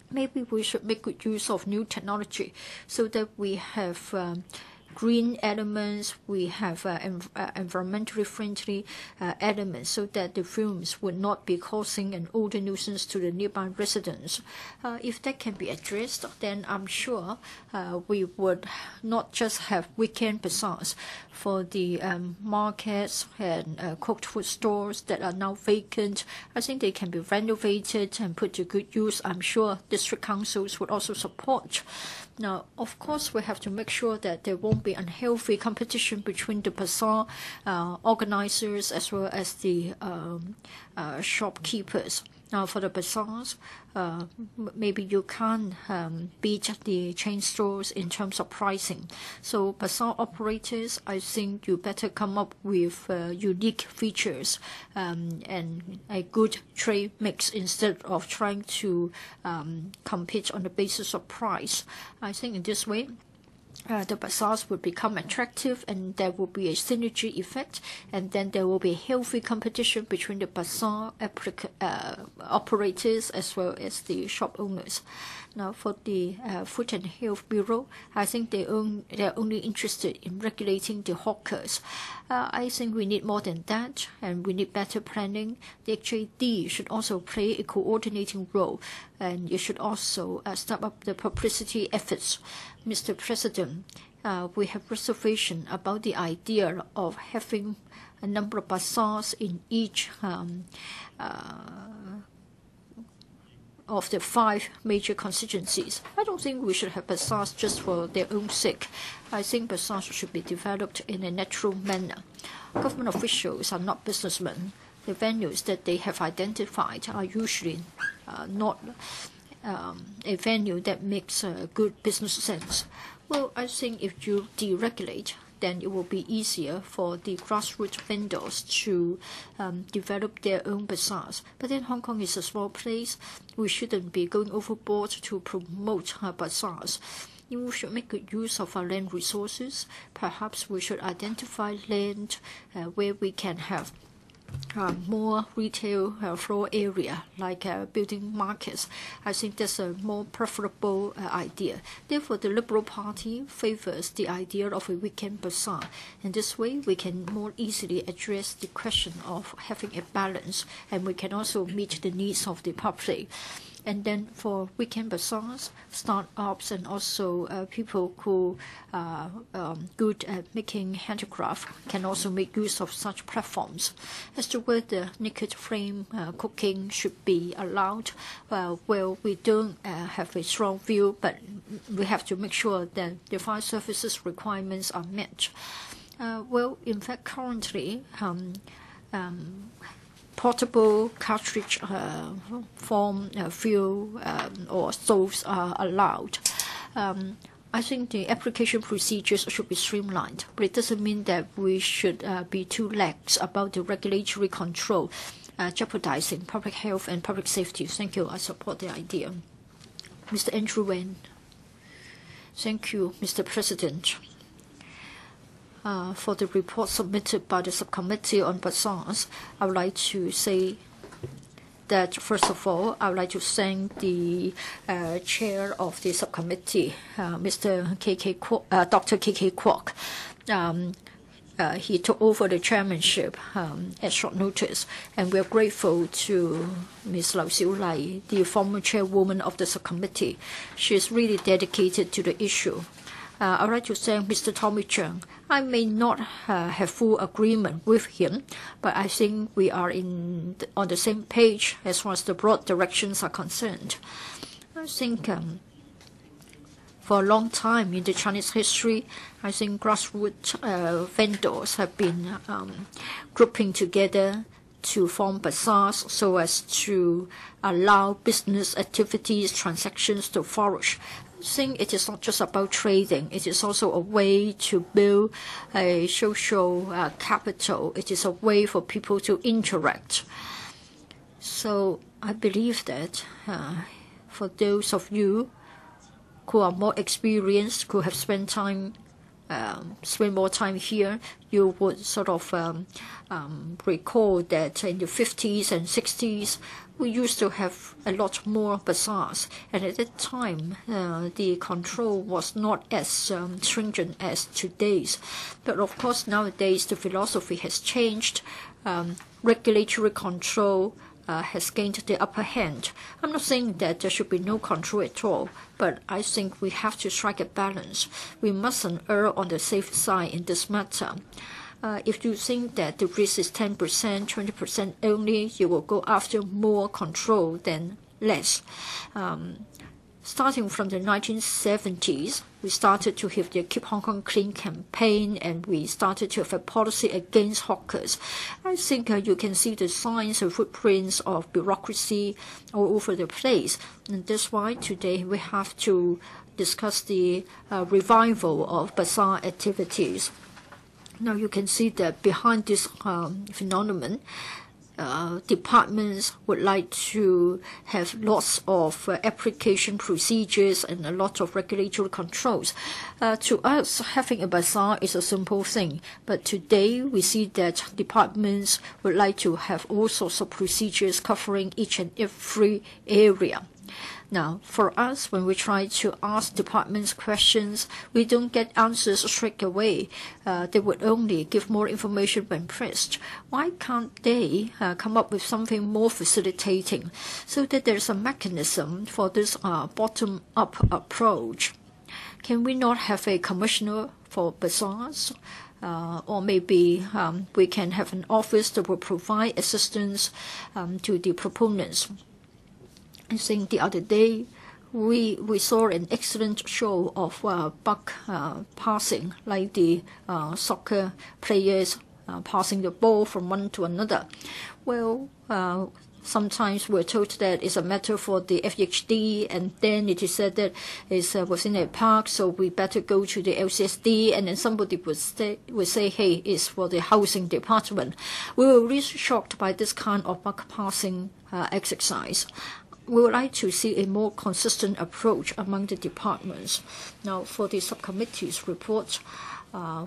Maybe we should make good use of new technology so that we have green elements, we have environmentally friendly elements so that the fumes would not be causing an odor nuisance to the nearby residents. If that can be addressed, then I'm sure we would not just have weekend bazaars for the markets and cooked food stores that are now vacant. I think they can be renovated and put to good use. I'm sure district councils would also support. Now, of course, we have to make sure that there won't be unhealthy competition between the bazaar organizers as well as the shopkeepers. Now, for the bazaars, maybe you can't beat the chain stores in terms of pricing. So bazaar operators, I think you better come up with unique features and a good trade mix instead of trying to compete on the basis of price. I think in this way, the bazaars will become attractive and there will be a synergy effect, and then there will be healthy competition between the bazaar operators as well as the shop owners. Now, for the Food and Health Bureau, I think they're only interested in regulating the hawkers. I think we need more than that, and we need better planning. The HAD should also play a coordinating role, and you should also step up the publicity efforts. Mr. President, we have reservation about the idea of having a number of bazaars in each of the 5 major constituencies. I don't think we should have bazaars just for their own sake. I think bazaars should be developed in a natural manner. Government officials are not businessmen. The venues that they have identified are usually not a venue that makes good business sense. Well, I think if you deregulate, then it will be easier for the grassroots vendors to develop their own bazaars. But then Hong Kong is a small place. We shouldn't be going overboard to promote bazaars. We should make good use of our land resources. Perhaps we should identify land where we can have more retail floor area, like building markets. I think that's a more preferable idea. Therefore, the Liberal Party favors the idea of a weekend bazaar. In this way, we can more easily address the question of having a balance, and we can also meet the needs of the public. And then for weekend bazaars, startups and also people who are good at making handicraft can also make use of such platforms. As to whether naked flame cooking should be allowed, well, we don't have a strong view, but we have to make sure that the fire services requirements are met. Well, in fact, currently, portable cartridge form fuel or stoves are allowed. I think the application procedures should be streamlined, but it doesn't mean that we should be too lax about the regulatory control, jeopardizing public health and public safety. Thank you. I support the idea. Mr. Andrew Wen. Thank you, Mr. President. For the report submitted by the subcommittee on bazaars, I would like to say that, first of all, I would like to thank the chair of the subcommittee, Dr. K.K. Kwok. He took over the chairmanship at short notice, and we are grateful to Ms. Lau Siu Lai, the former chairwoman of the subcommittee. She is really dedicated to the issue. I would like to thank Mr. Tommy Cheung. I may not have full agreement with him, but I think we are on the same page as far as the broad directions are concerned. I think for a long time in the Chinese history, I think grassroots vendors have been grouping together to form bazaars so as to allow business activities, transactions to flourish. I think it is not just about trading. It is also a way to build a social capital. It is a way for people to interact. So I believe that for those of you who are more experienced, who have spent more time here, you would sort of recall that in the 50s and 60s, we used to have a lot more bazaars. And at that time, the control was not as stringent as today's. But of course, nowadays, the philosophy has changed. Regulatory control has gained the upper hand. I'm not saying that there should be no control at all, but I think we have to strike a balance. We mustn't err on the safe side in this matter. If you think that the risk is 10%, 20% only, you will go after more control than less. Starting from the 1970s, we started to have the Keep Hong Kong Clean campaign, and we started to have a policy against hawkers. I think you can see the signs and footprints of bureaucracy all over the place. And that's why today we have to discuss the revival of bazaar activities. Now you can see that behind this phenomenon, departments would like to have lots of application procedures and a lot of regulatory controls. To us, having a bazaar is a simple thing, but today we see that departments would like to have all sorts of procedures covering each and every area. Now, for us, when we try to ask departments questions, we don't get answers straight away. They would only give more information when pressed. Why can't they come up with something more facilitating so that there's a mechanism for this bottom-up approach? Can we not have a commissioner for bazaars? Or maybe we can have an office that will provide assistance to the proponents. I think the other day we saw an excellent show of buck passing, like the soccer players passing the ball from one to another. Well, sometimes we're told that it's a matter for the FHD, and then it is said that it's within a park, so we better go to the LCSD, and then somebody would say, hey, it's for the housing department. We were really shocked by this kind of buck passing exercise. We would like to see a more consistent approach among the departments. Now, for the subcommittee's report,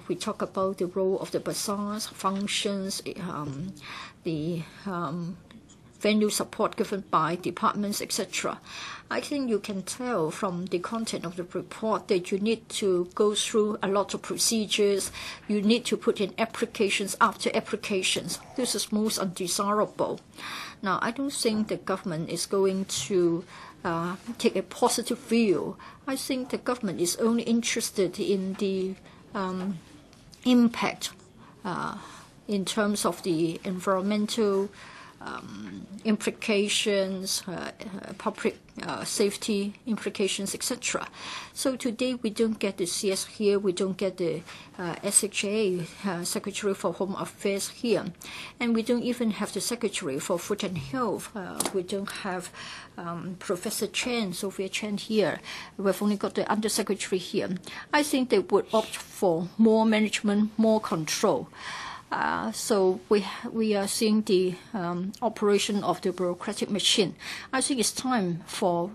we talk about the role of the bazaars, functions, the venue support given by departments, etc. I think you can tell from the content of the report that you need to go through a lot of procedures. You need to put in applications after applications. This is most undesirable. Now, I don't think the government is going to take a positive view. I think the government is only interested in the impact in terms of the environmental implications, public safety implications, etc. So today we don't get the CS here, we don't get the SHA, Secretary for Home Affairs here, and we don't even have the Secretary for Food and Health. We don't have Professor Chen, Sophia Chen here. We've only got the Undersecretary here. I think they would opt for more management, more control. So we are seeing the operation of the bureaucratic machine. I think it's time for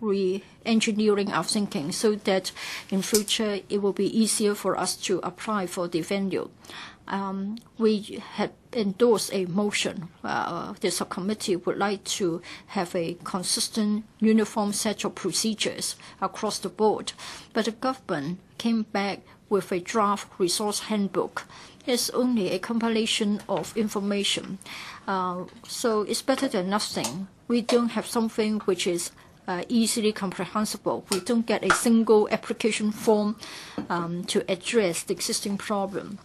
re-engineering our thinking so that in future it will be easier for us to apply for the venue. We had endorsed a motion. The subcommittee would like to have a consistent, uniform set of procedures across the board. But the government came back with a draft resource handbook. It's only a compilation of information. So it's better than nothing. We don't have something which is easily comprehensible. We don't get a single application form to address the existing problem.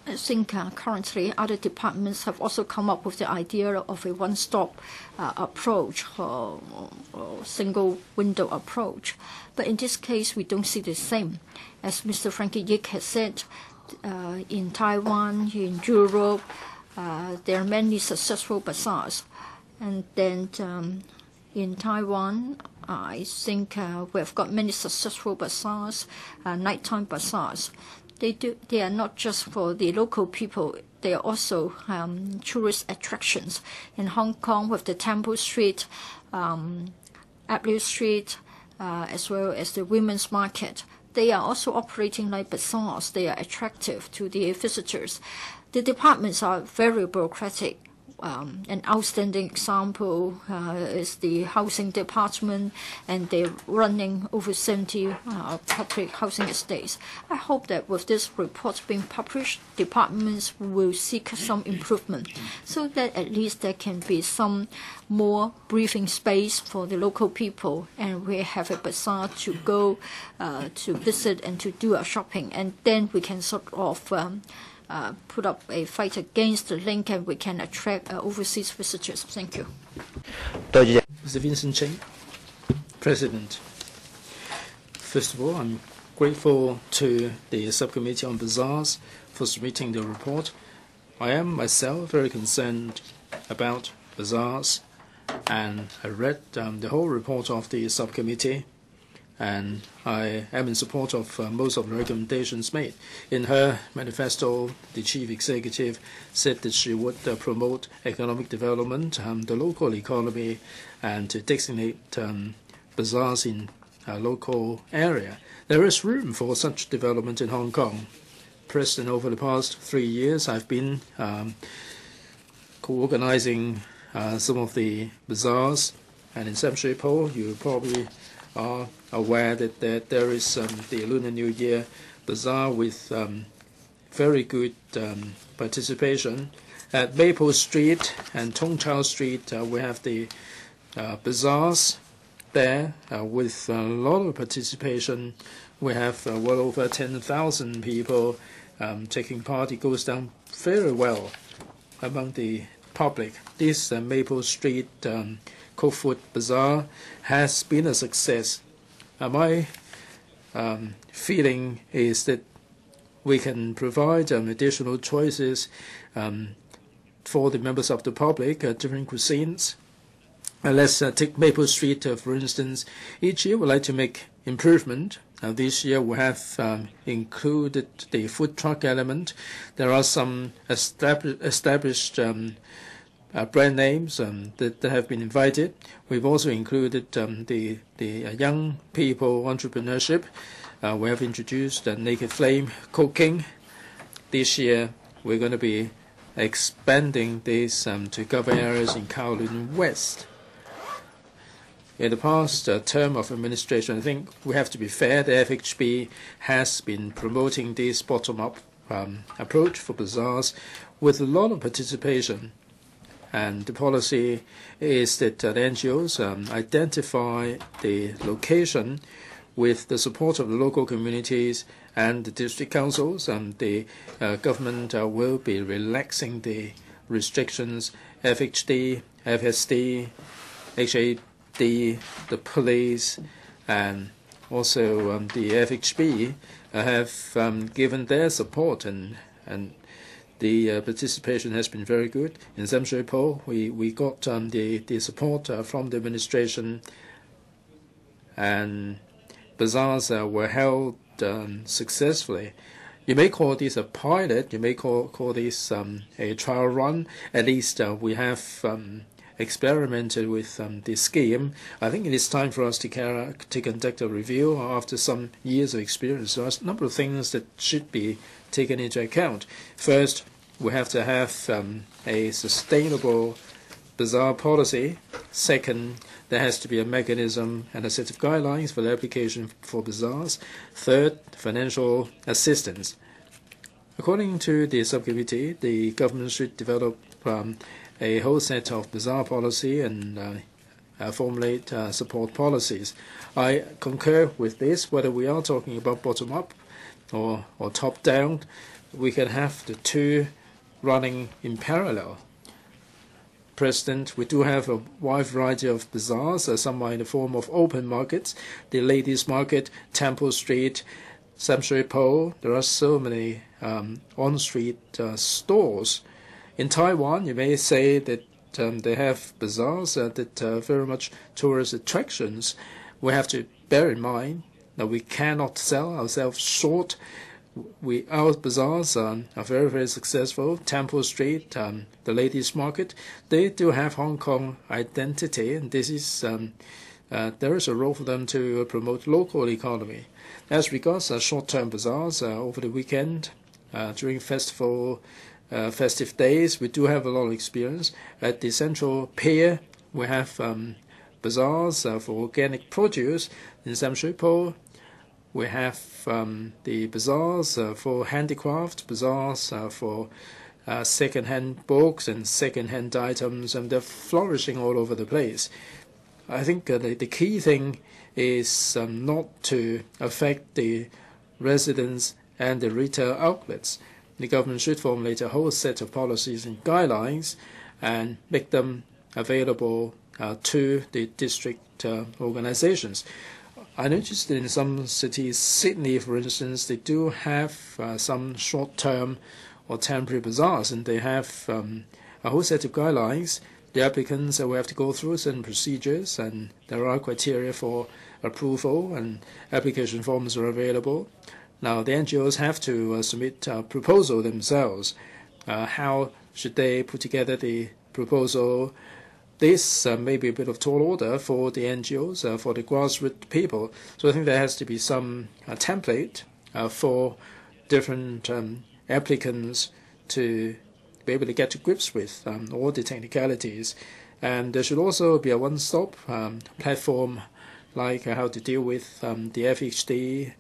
I think currently other departments have also come up with the idea of a one-stop approach or single window approach. But in this case, we don't see the same. As Mr. Frankie Yik has said, in Taiwan, in Europe, there are many successful bazaars. And then in Taiwan, I think we have got many successful bazaars, nighttime bazaars. They are not just for the local people. They are also tourist attractions. In Hong Kong, with the Temple Street, Avenue Street, as well as the Women's Market, they are also operating like bazaars. They are attractive to the visitors. The departments are very bureaucratic. An outstanding example is the housing department, and they're running over 70 public housing estates. I hope that with this report being published, departments will seek some improvement so that at least there can be some more breathing space for the local people, and we have a bazaar to go to visit and to do our shopping, and then we can sort of put up a fight against the link, and we can attract overseas visitors. Thank you. Mr. Vincent Cheng, President. First of all, I'm grateful to the Subcommittee on Bazaars for submitting the report. I am myself very concerned about bazaars, and I read the whole report of the subcommittee, and I am in support of most of the recommendations made. In her manifesto, the chief executive said that she would promote economic development, the local economy, and to designate bazaars in a local area. There is room for such development in Hong Kong. President, over the past 3 years, I've been co-organizing some of the bazaars, and in Sam Shui Po, you probably are aware that there is the Lunar New Year Bazaar with very good participation. At Maple Street and Tung Chau Street, we have the bazaars there with a lot of participation. We have well over 10,000 people taking part. It goes down very well among the public. This Maple Street Cook Food Bazaar has been a success. My feeling is that we can provide additional choices for the members of the public, different cuisines. Let's take Maple Street, for instance. Each year we like to make improvement. This year we have included the food truck element. There are some established brand names that have been invited. We've also included the young people entrepreneurship. We have introduced naked flame cooking. This year we're going to be expanding this to cover areas in Kowloon West. In the past term of administration, I think we have to be fair. The FHB has been promoting this bottom-up approach for bazaars with a lot of participation. And the policy is that the NGOs identify the location with the support of the local communities and the district councils, and the government will be relaxing the restrictions. FHD, FSD, HAD, the police, and also the FHB have given their support, and the participation has been very good. In Sam Shui Po, we got the support from the administration, and bazaars were held successfully. You may call this a pilot, you may call this a trial run. At least we have experimented with the scheme. I think it is time for us to conduct a review after some years of experience. There are a number of things that should be taken into account. First, we have to have a sustainable bazaar policy. Second, there has to be a mechanism and a set of guidelines for the application for bazaars. Third, financial assistance. According to the subcommittee, the government should develop a whole set of bazaar policy and formulate support policies. I concur with this. Whether we are talking about bottom-up or top-down, we can have the two running in parallel. President, we do have a wide variety of bazaars. Some are in the form of open markets. The Ladies' Market, Temple Street, Sam Shui Po. There are so many on-street stores In Taiwan, you may say that they have bazaars that are very much tourist attractions. We have to bear in mind that we cannot sell ourselves short. Our bazaars are very, very successful. Temple Street, the Ladies Market, they do have Hong Kong identity, and this is there is a role for them to promote local economy. As regards short-term bazaars over the weekend, during festive days, we do have a lot of experience. At the Central Pier, we have bazaars for organic produce. In Sam Shui Po, we have the bazaars for handicraft, bazaars for second-hand books and second-hand items, and they're flourishing all over the place. I think the key thing is not to affect the residents and the retail outlets. The government should formulate a whole set of policies and guidelines and make them available to the district organizations. I noticed that in some cities, Sydney, for instance, they do have some short-term or temporary bazaars, and they have a whole set of guidelines. The applicants will have to go through certain procedures, and there are criteria for approval, and application forms are available. Now, the NGOs have to submit a proposal themselves. How should they put together the proposal? This may be a bit of tall order for the NGOs, for the grassroots people. So I think there has to be some template for different applicants to be able to get to grips with all the technicalities. And there should also be a one-stop platform, like how to deal with the FHD,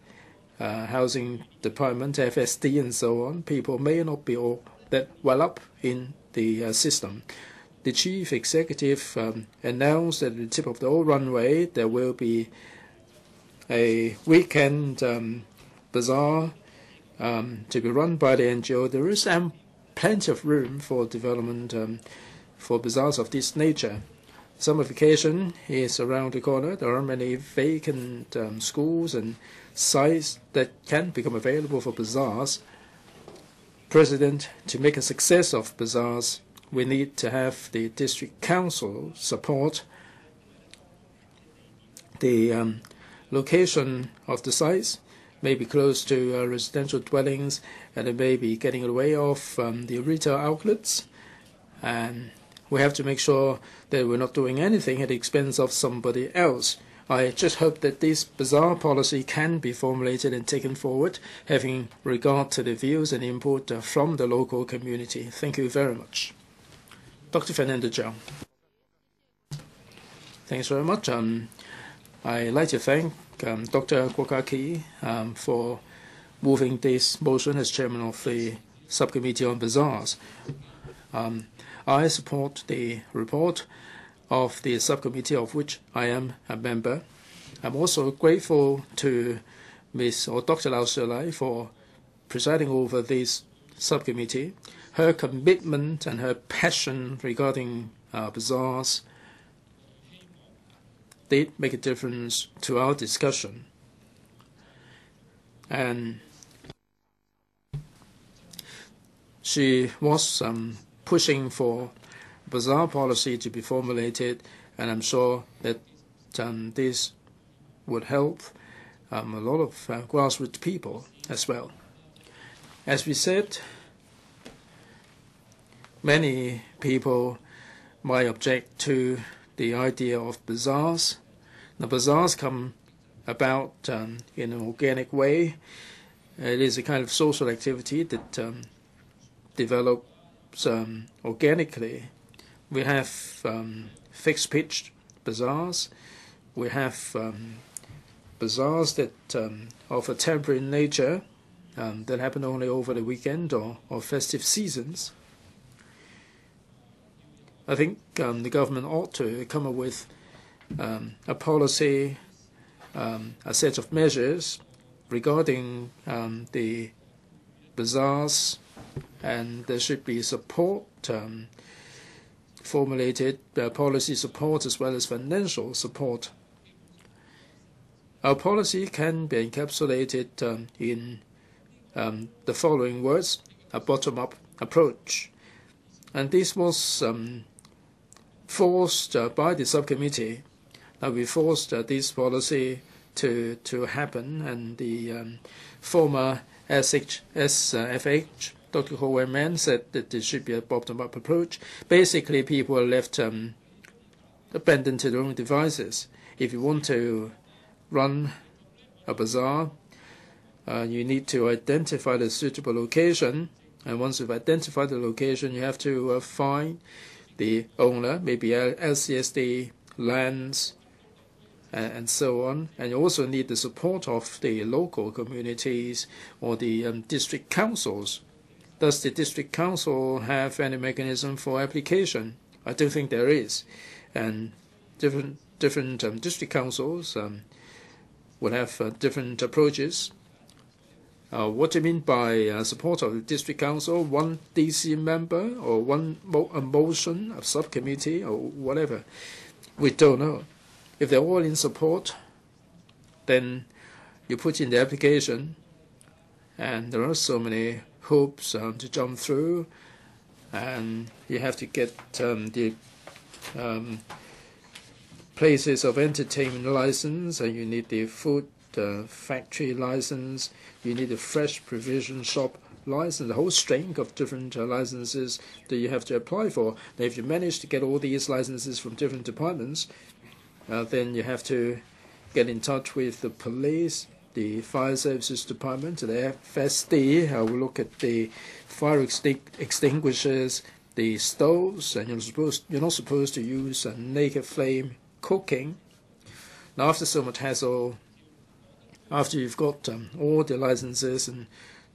Housing Department, FSD, and so on. People may not be all that well up in the system. The chief executive announced that at the tip of the old runway there will be a weekend bazaar to be run by the NGO. There is plenty of room for development for bazaars of this nature. Summer vacation is around the corner. There are many vacant schools and sites that can become available for bazaars. President, to make a success of bazaars, we need to have the district council support. The location of the sites may be close to residential dwellings, and it may be getting away off the retail outlets. And we have to make sure that we're not doing anything at the expense of somebody else. I just hope that this bazaar policy can be formulated and taken forward, having regard to the views and input from the local community. Thank you very much. Dr. Fernando Cheung. Thanks very much. I'd like to thank Dr. Kwok Kai-kee for moving this motion as chairman of the Subcommittee on Bazaars. I support the report of the subcommittee of which I am a member. I'm also grateful to Dr. Lau Shelai for presiding over this subcommittee. Her commitment and her passion regarding bazaars did make a difference to our discussion. And she was pushing for bazaar policy to be formulated, and I'm sure that this would help a lot of grassroots people as well. As we said, many people might object to the idea of bazaars. Now, bazaars come about in an organic way. It is a kind of social activity that develops organically. We have fixed-pitch bazaars. We have bazaars that of a temporary nature that happen only over the weekend or festive seasons. I think the government ought to come up with a policy, a set of measures regarding the bazaars, and there should be support, formulated policy support as well as financial support. Our policy can be encapsulated in the following words: a bottom-up approach. And this was forced by the subcommittee. Now we forced this policy to happen, and the former SFH, Dr. Ho Wen-man, said that there should be a bottom-up approach. Basically, people are left abandoned to their own devices. If you want to run a bazaar, you need to identify the suitable location, and once you've identified the location, you have to find the owner, maybe LCSD, lands, and so on. And you also need the support of the local communities or the district councils. Does the district council have any mechanism for application? I don't think there is. And different district councils will have different approaches. What do you mean by support of the district council? One DC member or a motion, a subcommittee, or whatever? We don't know. If they're all in support, then you put in the application, and there are so many hoops to jump through, and you have to get the places of entertainment license, and you need the food factory license, you need a fresh provision shop license, a whole string of different licenses that you have to apply for. Now, if you manage to get all these licenses from different departments, then you have to get in touch with the police, the fire services department, the FSD. Will look at the fire extinguishers, the stoves, and you're not supposed to use a naked flame cooking. Now, after so much hassle, after you've got all the licenses and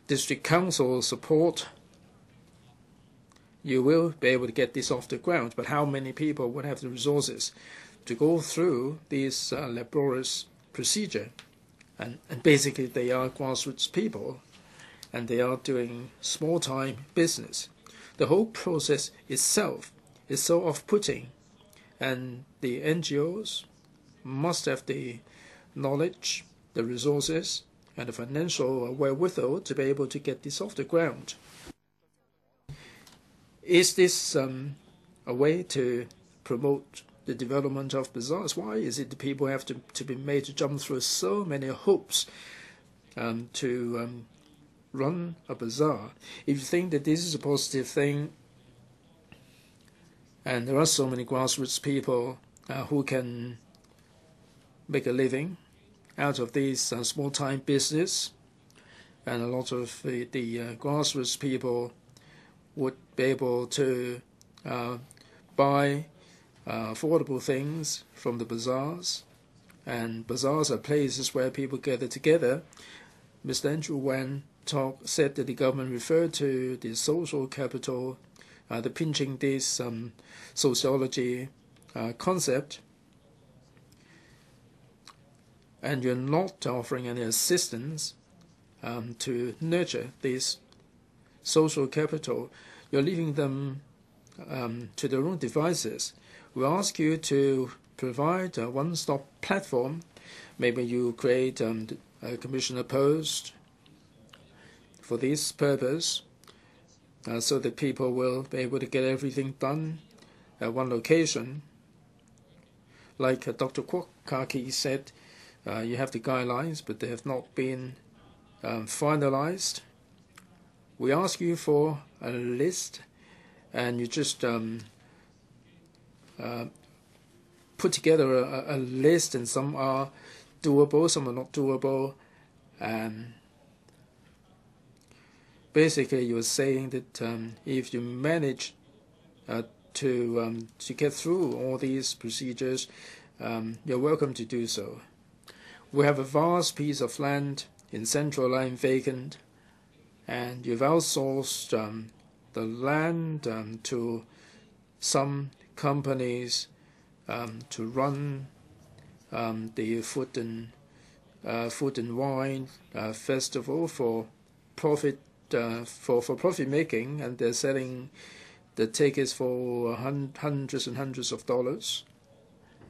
district council support, you will be able to get this off the ground. But how many people would have the resources to go through this laborious procedure? And basically, they are grassroots people, and they are doing small-time business. The whole process itself is so off-putting, and the NGOs must have the knowledge, the resources, and the financial wherewithal to be able to get this off the ground. Is this a way to promote the development of bazaars? Why is it that people have to be made to jump through so many hoops to run a bazaar? If you think that this is a positive thing, and there are so many grassroots people who can make a living out of these small-time business, and a lot of the grassroots people would be able to buy affordable things from the bazaars, and bazaars are places where people gather together. Mr. Andrew Wan said that the government referred to the social capital, the pinching this sociology concept, and you're not offering any assistance to nurture this social capital. You're leaving them to their own devices. We ask you to provide a one-stop platform. Maybe you create a commissioner post for this purpose, so that people will be able to get everything done at one location. Like Dr. Kwok Kaki said, you have the guidelines, but they have not been finalized. We ask you for a list, and you just put together a list, and some are doable, some are not doable. Basically, you're saying that if you manage to get through all these procedures, you're welcome to do so. We have a vast piece of land in Central lying vacant, and you've outsourced the land to some companies to run the food and wine festival for profit making, and they're selling the tickets for hundreds and hundreds of dollars,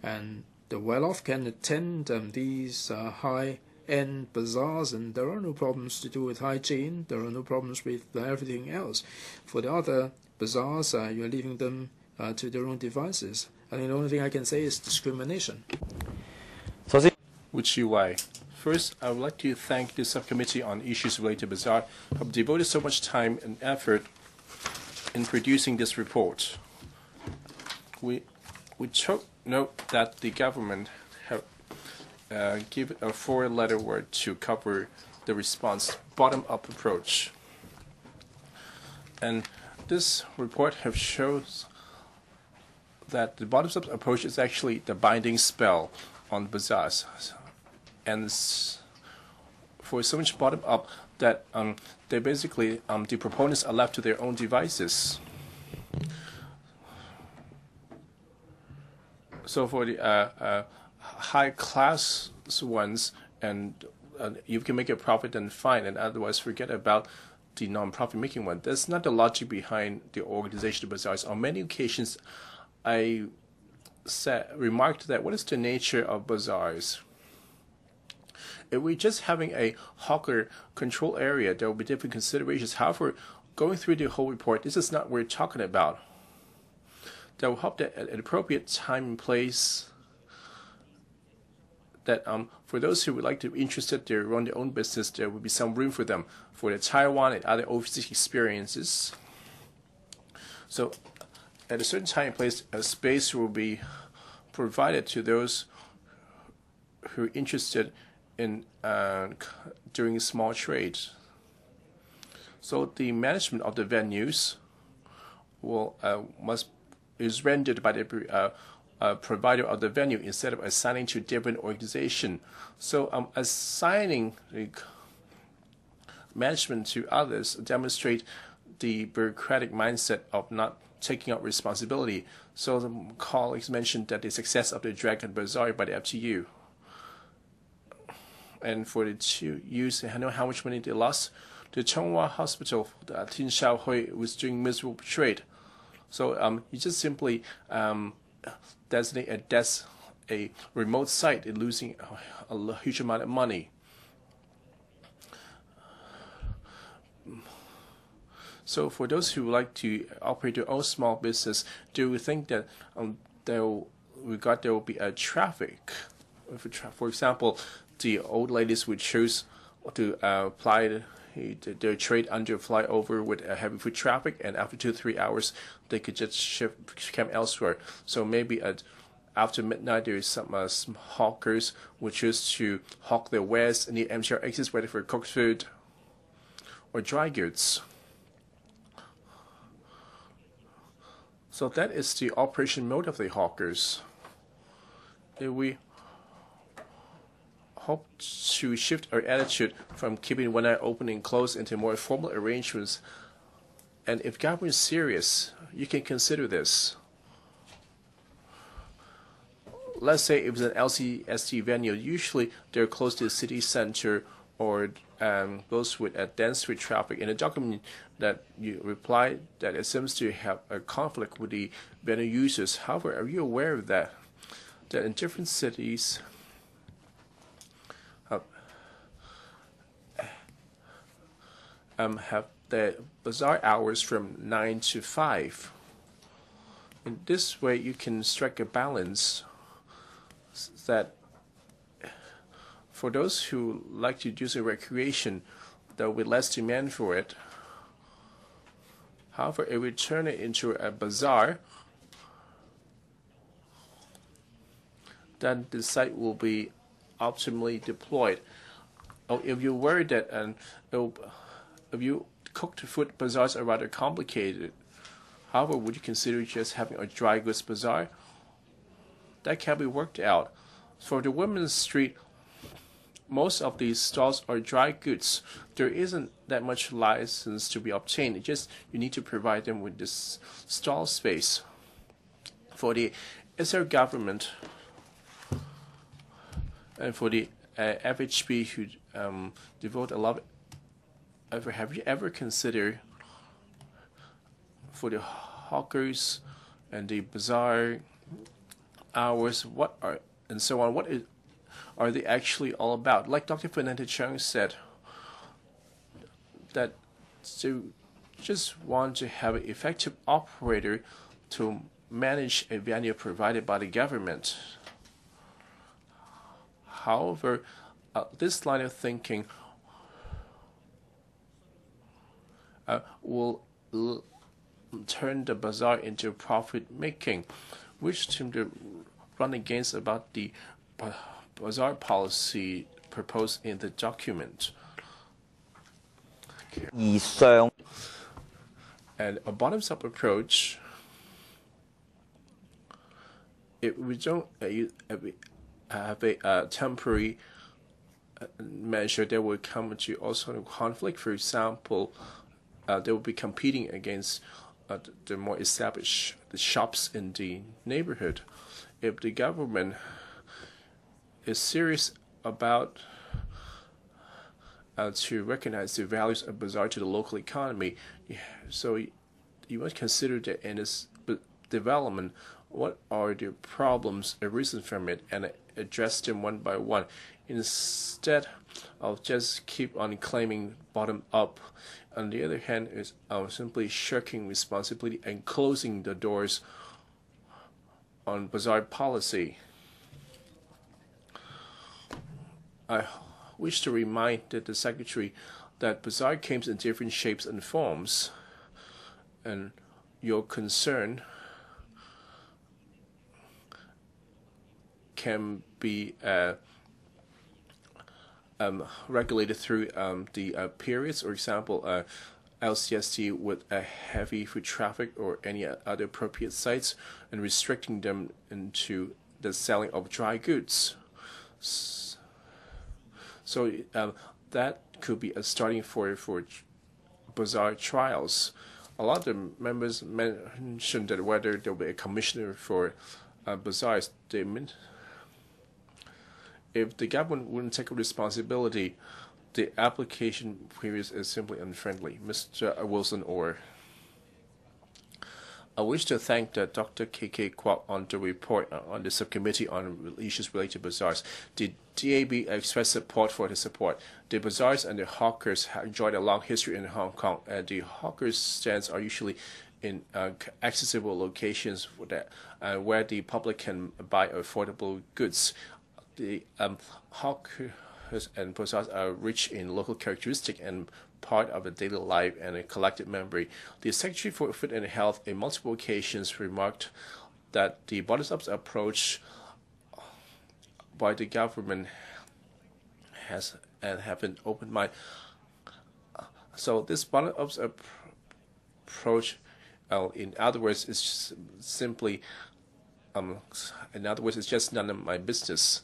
and the well-off can attend these high-end bazaars, and there are no problems to do with hygiene. There are no problems with everything else. For the other bazaars, you're leaving them to their own devices. I think the only thing I can say is discrimination. Wu Chi-wai. First, I would like to thank the subcommittee on issues related to bazaar who have devoted so much time and effort in producing this report. We took note that the government have given a four-letter word to cover the response, bottom-up approach. And this report have shows that the bottom-up approach is actually the binding spell on bazaars. And for so much bottom-up that they basically, the proponents are left to their own devices. So for the high-class ones, and you can make a profit, then fine, and otherwise forget about the non-profit making one. That's not the logic behind the organization of bazaars. On many occasions, I remarked that what is the nature of bazaars? If we're just having a hawker control area, there will be different considerations. However, going through the whole report, this is not what we're talking about. That will help that at an appropriate time and place, that for those who would like to be interested to run their own business, there will be some room for them for the Taiwan and other overseas experiences. So at a certain time and place, a space will be provided to those who are interested in doing small trade. So the management of the venues will is rendered by the provider of the venue instead of assigning to different organization. So assigning the management to others demonstrate the bureaucratic mindset of not taking up responsibility. So the colleagues mentioned that the success of the Dragon Bazaar by the FTU. And for the two use, I know how much money they lost. The Chonghua Hospital, Tin Shaohui, was doing miserable trade. So you just simply designate a remote site and losing a huge amount of money. So for those who like to operate their own small business, do you think that there will be a traffic? For example, the old ladies would choose to apply their trade under flyover with a heavy foot traffic, and after 2-3 hours, they could just camp elsewhere. So maybe after midnight, there is some hawkers who choose to hawk their wares in the MTR exits, whether for cooked food or dry goods. So that is the operation mode of the hawkers. If we hope to shift our attitude from keeping one eye open and closed into more formal arrangements, and if government is serious, you can consider this. Let's say if it's an LCSD venue, usually they're close to the city center or those with a dense street traffic. In the document that you reply that it seems to have a conflict with the venue users. However, are you aware of that? That in different cities, have the bazaar hours from 9 to 5. In this way, you can strike a balance that for those who like to do some recreation, there will be less demand for it. However, if we turn it into a bazaar, then the site will be optimally deployed. Or if you're worried that if you cooked food bazaars are rather complicated, however, would you consider just having a dry goods bazaar? That can be worked out. For the women's street, most of these stalls are dry goods. There isn't that much license to be obtained. It's just you need to provide them with this stall space. For the SR government and for the FHP who devote a lot of, have you ever considered for the hawkers and the bazaar hours, and so on, are they actually all about? Like Dr. Fernando Chung said, that to just want to have an effective operator to manage a venue provided by the government. However, this line of thinking will turn the bazaar into profit-making, which seem to run against about the bazaar policy proposed in the document. And a bottoms-up approach, if we don't have a temporary measure, that will come to also conflict. For example, they will be competing against the more established shops in the neighborhood. If the government is serious about to recognize the values of bazaar to the local economy, so you must consider that in its development, what are the problems arisen from it and address them one by one, instead of just keep on claiming bottom up. On the other hand, is simply shirking responsibility and closing the doors on bazaar policy. I wish to remind the Secretary that bazaar comes in different shapes and forms, and your concern can be regulated through the periods. For example, LCSD with a heavy foot traffic or any other appropriate sites, and restricting them into the selling of dry goods. So that could be a starting for bazaar trials. A lot of the members mentioned that whether there will be a commissioner for bazaars, if the government wouldn't take responsibility, the application period is simply unfriendly. Mr. Wilson Orr. I wish to thank Dr. K.K. Kwok on the report on the subcommittee on issues related to bazaars. The DAB expressed support for the support. The bazaars and the hawkers have enjoyed a long history in Hong Kong, and the hawkers' stands are usually in accessible locations for that, where the public can buy affordable goods. The hawkers and bazaars are rich in local characteristics and part of a daily life and a collective memory. The Secretary for Food and Health on multiple occasions remarked that the bottoms-up approach by the government have an open mind. So this bottom-up approach, in other words, is simply, it's just none of my business.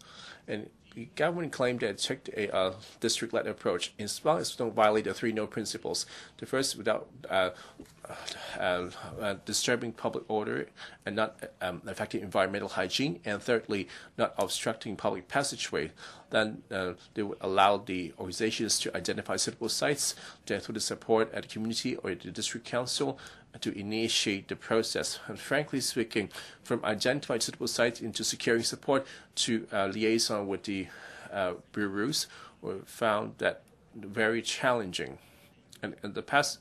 And the government claimed that it took a district-led approach, as long as don't violate the 3 no principles. The first, without disturbing public order and not affecting environmental hygiene, and thirdly, not obstructing public passageway. Then they would allow the organizations to identify suitable sites, then through the support at the community or the district council, to initiate the process. And frankly speaking, from identifying suitable sites into securing support to liaison with the bureaus, we found that very challenging. And in the past,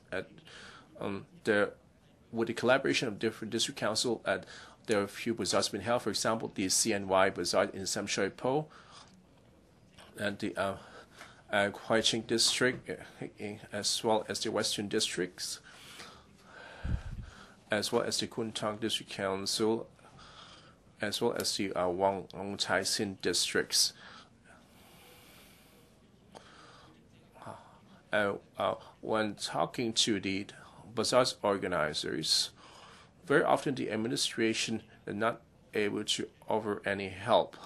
with the collaboration of different district council, there are a few bazaars been held. For example, the CNY bazaar in Sam Shui Po, and the Kwai Ching district, as well as the Western districts, as well as the Kwun Tong District Council, as well as the Wong Tai Sin districts. When talking to the bazaars organizers, very often the administration is not able to offer any help.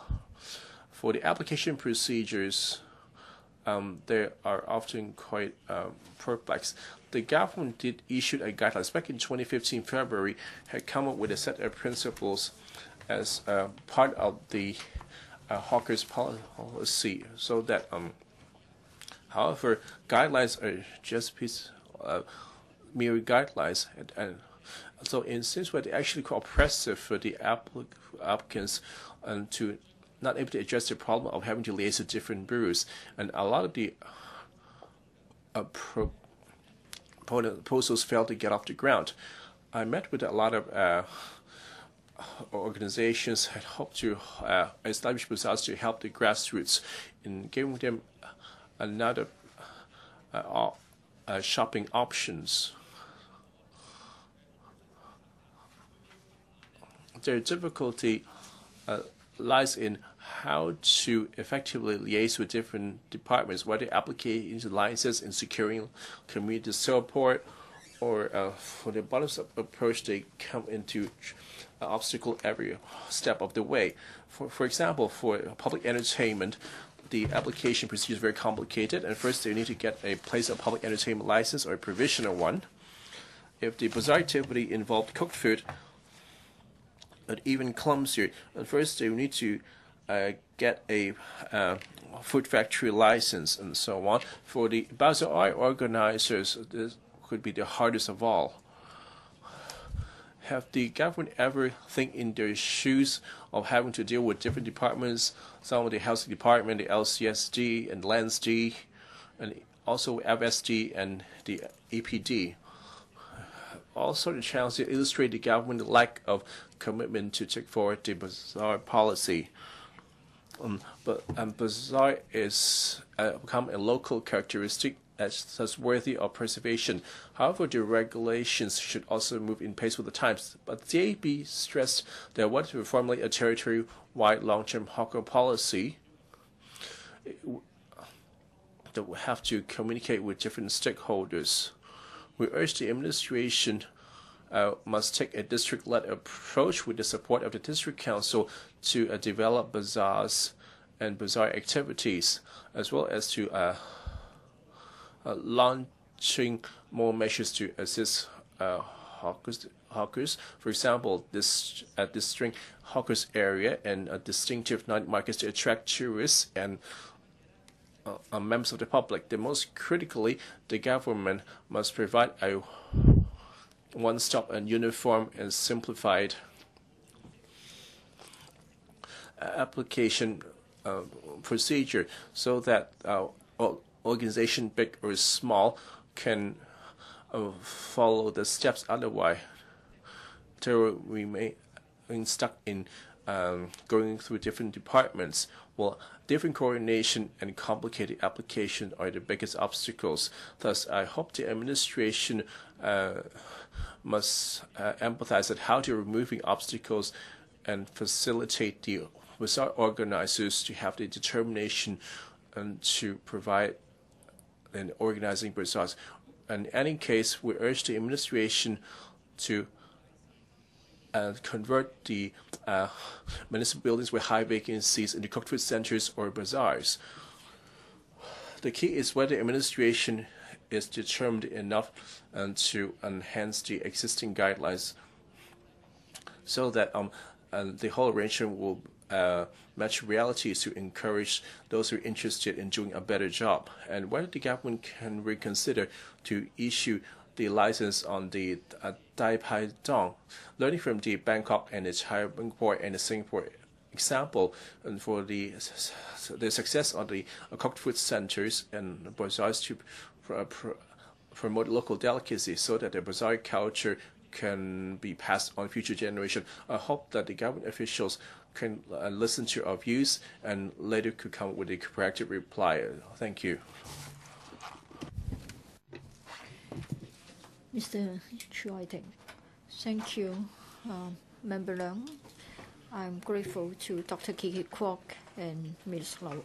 For the application procedures, they are often quite perplexed. The government did issue a guidelines back in 2015 February, had come up with a set of principles as part of the hawkers policy, so that however, guidelines are just mere guidelines, and so in a sense where they actually quite oppressive for the applicants and to not able to address the problem of having to liaise with different bureaus. And a lot of the proposals failed to get off the ground. I met with a lot of organizations that hope to establish bazaars to help the grassroots in giving them another shopping options. Their difficulty lies in how to effectively liaise with different departments, whether applications, licenses, in securing community support, or for the bottoms-up approach, they come into obstacle every step of the way. For example, for public entertainment, the application procedure is very complicated, and first they need to get a place of public entertainment license or a provisional one. If the bazaar activity involved cooked food, and even clumsier, and first they need to get a food factory license and so on. For the bazaar organizers, this could be the hardest of all. Have the government ever think in their shoes of having to deal with different departments, some of the housing department, the LCSD and LANSD, and also FSD and the EPD? All sorts of challenges illustrate the government's lack of commitment to take forward the bazaar policy. But bazaar is become a local characteristic as worthy of preservation. However, the regulations should also move in pace with the times. But they be stressed that what to formulate a territory-wide long-term hawker policy, that will have to communicate with different stakeholders. We urge the administration must take a district-led approach with the support of the district council to develop bazaars and bazaar activities, as well as to launching more measures to assist hawkers. For example, this string hawkers area and distinctive night markets to attract tourists and members of the public. The most critically, the government must provide a one-stop and uniform and simplified application procedure, so that organization, big or small, can follow the steps. Otherwise, they will remain stuck in going through different departments. Well, different coordination and complicated application are the biggest obstacles. Thus, I hope the administration must empathize at how to removing obstacles and facilitate the bazaar organizers to have the determination and to provide and organizing bazaars. In any case, we urge the administration to convert the municipal buildings with high vacancies into cooked food centers or bazaars. The key is whether the administration is determined enough to enhance the existing guidelines, so that the whole arrangement will match realities to encourage those who are interested in doing a better job, and whether the government can reconsider to issue the license on the Dai Pai Dong, learning from the Bangkok and the Singapore and the Singapore example, and for the success of the cooked food centers and bazaars to promote local delicacies, so that the bazaar culture can be passed on future generation. I hope that the government officials can listen to our views and later could come with a proactive reply. Thank you. Mr. Chu Ai-ting. Thank you, Member Leung. I'm grateful to Dr. Kiki Kwok and Ms. Lau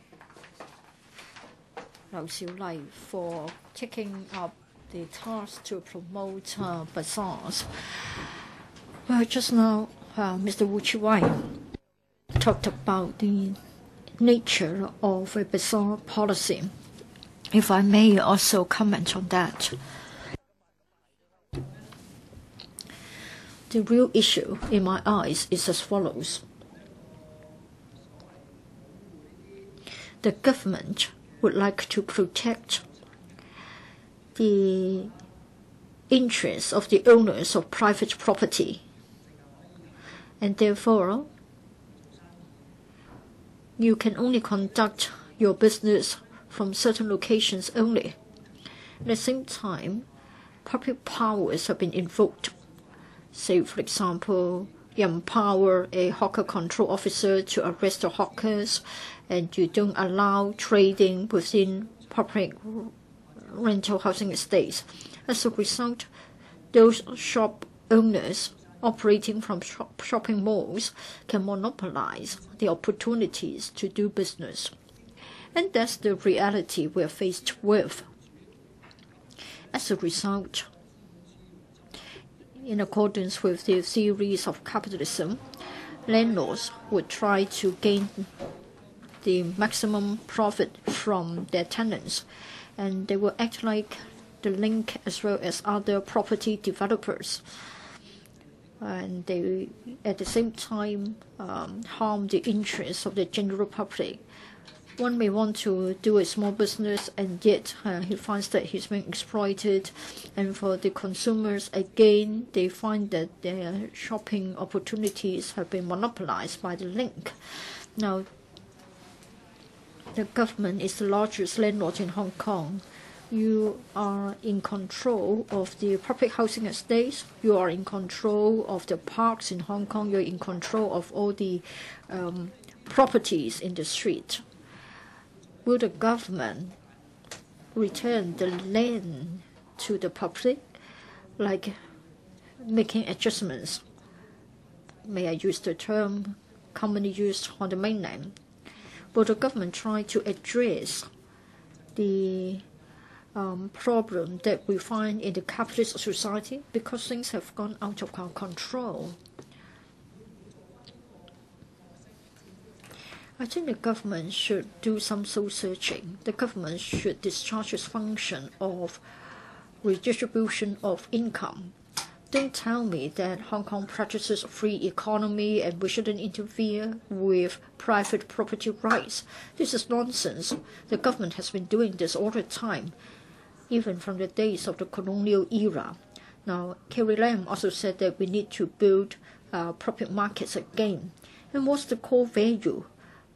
Xiaolai for taking up the task to promote bazaars. Well, just now, Mr. Wu Chi-wai talked about the nature of a bazaar policy. If I may also comment on that. The real issue, in my eyes, is as follows. The government would like to protect the interests of the owners of private property, and therefore you can only conduct your business from certain locations only. At the same time, public powers have been invoked. Say, for example, you empower a hawker control officer to arrest the hawkers, and you don't allow trading within public rental housing estates. As a result, those shop owners operating from shopping malls can monopolize the opportunities to do business. And that's the reality we're faced with. As a result, in accordance with the theories of capitalism, landlords would try to gain the maximum profit from their tenants, and they will act like the link as well as other property developers. And they, at the same time, harm the interests of the general public. One may want to do a small business, and yet he finds that he's being exploited. And for the consumers, again, they find that their shopping opportunities have been monopolized by the link. Now, the government is the largest landlord in Hong Kong. You are in control of the public housing estates. You are in control of the parks in Hong Kong. You're in control of all the properties in the street. Will the government return the land to the public, like making adjustments? May I use the term commonly used on the mainland? Will the government try to address the problem that we find in the capitalist society, because things have gone out of our control? I think the government should do some soul searching. The government should discharge its function of redistribution of income. Don't tell me that Hong Kong practices a free economy and we shouldn't interfere with private property rights. This is nonsense. The government has been doing this all the time, even from the days of the colonial era. Now, Carrie Lam also said that we need to build profit markets again. And what's the core value?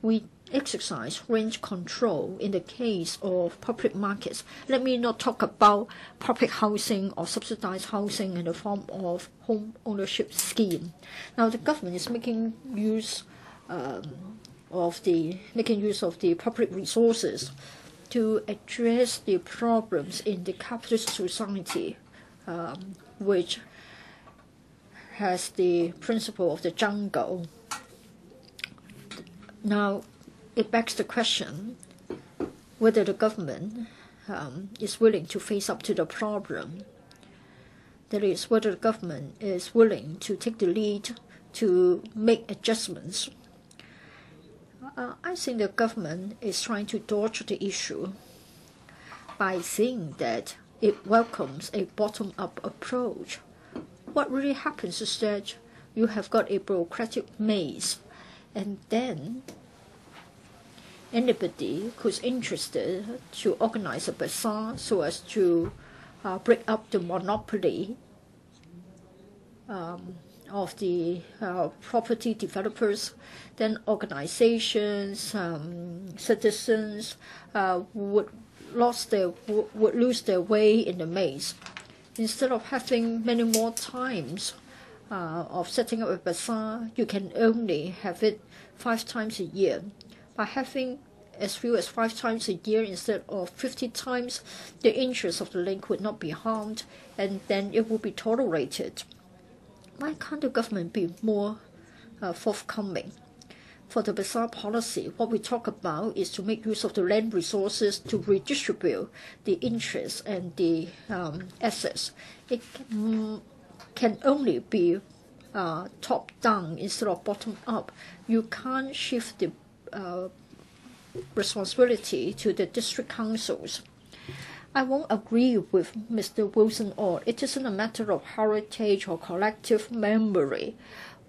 We exercise rent control in the case of public markets. Let me not talk about public housing or subsidized housing in the form of home ownership scheme. Now, the government is making use of the public resources to address the problems in the capitalist society, which has the principle of the jungle. Now, it begs the question whether the government is willing to face up to the problem. That is, whether the government is willing to take the lead to make adjustments. I think the government is trying to dodge the issue by saying that it welcomes a bottom-up approach. What really happens is that you have got a bureaucratic maze, and then anybody who's interested to organize a bazaar so as to break up the monopoly of the property developers, then organizations, citizens would lose their way in the maze. Instead of having many more times of setting up a bazaar, you can only have it 5 times a year. By having as few as 5 times a year instead of 50 times, the interests of the link would not be harmed, and then it would be tolerated. Why can't the government be more forthcoming? For the bazaar policy, what we talk about is to make use of the land resources to redistribute the interests and the assets. It can only be top-down instead of bottom-up. You can't shift the responsibility to the district councils. I won't agree with Mr. Wilson Orr. It isn't a matter of heritage or collective memory.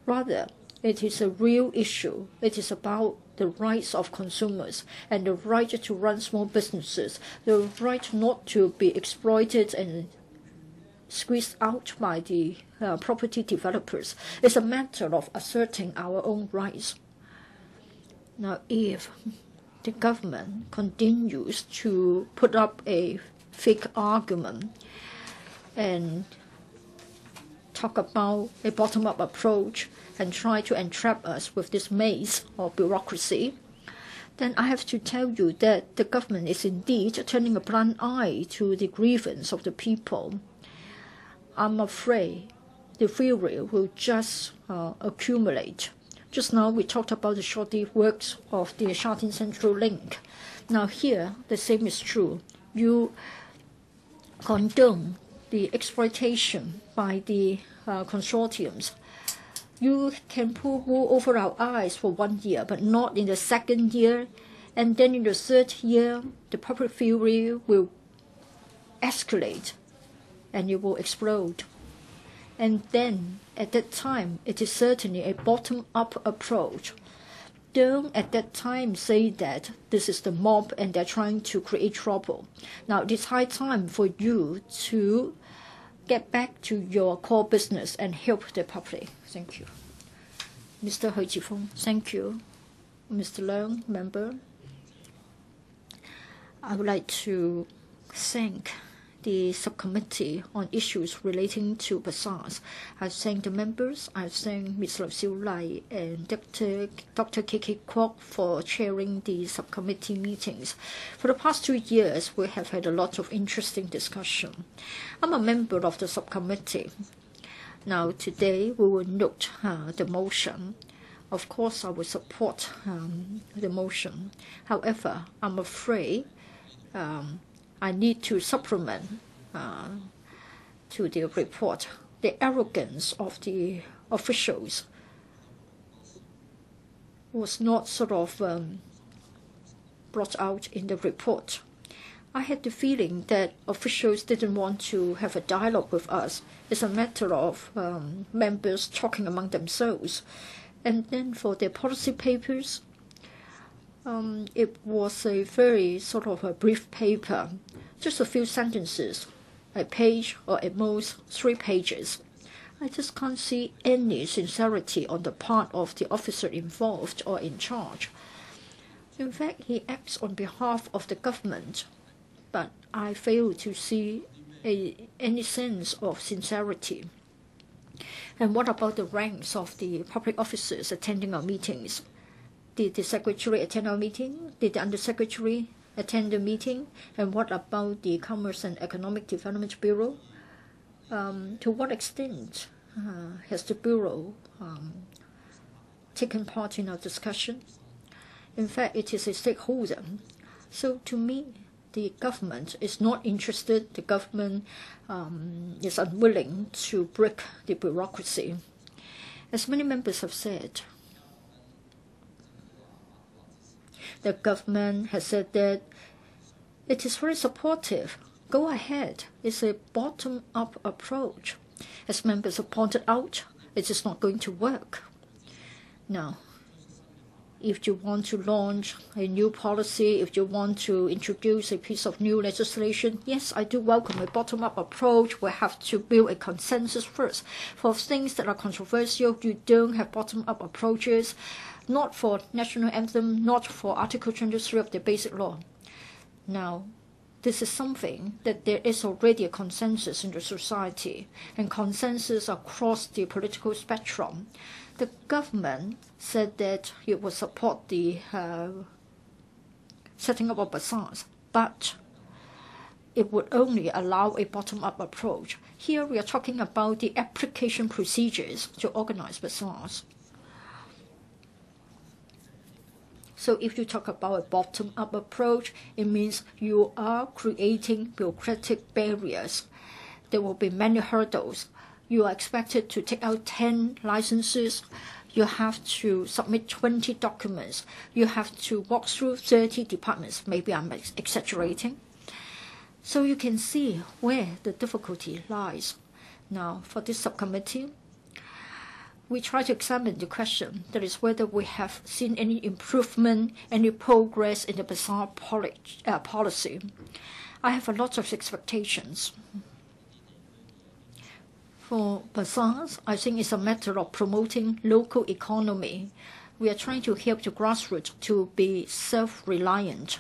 Rather, it is a real issue. It is about the rights of consumers and the right to run small businesses, the right not to be exploited and squeezed out by the property developers. It's a matter of asserting our own rights. Now, if the government continues to put up a fake argument and talk about a bottom-up approach and try to entrap us with this maze of bureaucracy, then I have to tell you that the government is indeed turning a blind eye to the grievance of the people. I'm afraid the fury will just accumulate. Just now we talked about the shoddy works of the Sha Tin Central Link. Now here the same is true. You condone the exploitation by the consortiums. You can pull wool over our eyes for 1 year, but not in the second year. And then in the third year, the public fury will escalate and it will explode. And then at that time, it is certainly a bottom-up approach. Don't at that time say that this is the mob and they're trying to create trouble. Now, it is high time for you to get back to your core business and help the public. Thank you. Mr. He Chi-fung, thank you. Mr. Leung, member. I would like to thank the subcommittee on issues relating to bazaars. I thank the members. I thank Ms. Lau Siu Lai and Dr. K.K. Kwok for chairing the subcommittee meetings. For the past 2 years, we have had a lot of interesting discussion. I'm a member of the subcommittee. Now, today, we will note the motion. Of course, I will support the motion. However, I'm afraid I need to supplement to the report. The arrogance of the officials was not sort of brought out in the report. I had the feeling that officials didn't want to have a dialogue with us. It's a matter of members talking among themselves. And then for their policy papers, it was a very sort of a brief paper, just a few sentences, a page or at most 3 pages. I just can't see any sincerity on the part of the officer involved or in charge. In fact, he acts on behalf of the government, but I fail to see any sense of sincerity. And what about the ranks of the public officers attending our meetings? Did the secretary attend our meeting? Did the undersecretary attend the meeting? And what about the Commerce and Economic Development Bureau? To what extent has the Bureau taken part in our discussion? In fact, it is a stakeholder. So to me, the government is not interested. The government is unwilling to break the bureaucracy. As many members have said, the government has said that it is very supportive. Go ahead. It's a bottom-up approach. As members have pointed out, it is not going to work. Now, if you want to launch a new policy, if you want to introduce a piece of new legislation, yes, I do welcome a bottom-up approach. We have to build a consensus first. For things that are controversial, you don't have bottom-up approaches. Not for national anthem, not for Article 23 of the Basic Law. Now, this is something that there is already a consensus in the society and consensus across the political spectrum. The government said that it would support the setting up of bazaars, but it would only allow a bottom-up approach. Here we are talking about the application procedures to organize bazaars. So if you talk about a bottom-up approach, it means you are creating bureaucratic barriers. There will be many hurdles. You are expected to take out 10 licenses. You have to submit 20 documents. You have to walk through 30 departments. Maybe I'm exaggerating. So you can see where the difficulty lies. Now, for this subcommittee, we try to examine the question, that is whether we have seen any improvement, any progress in the bazaar policy. I have a lot of expectations. For bazaars, I think it's a matter of promoting local economy. We are trying to help the grassroots to be self-reliant.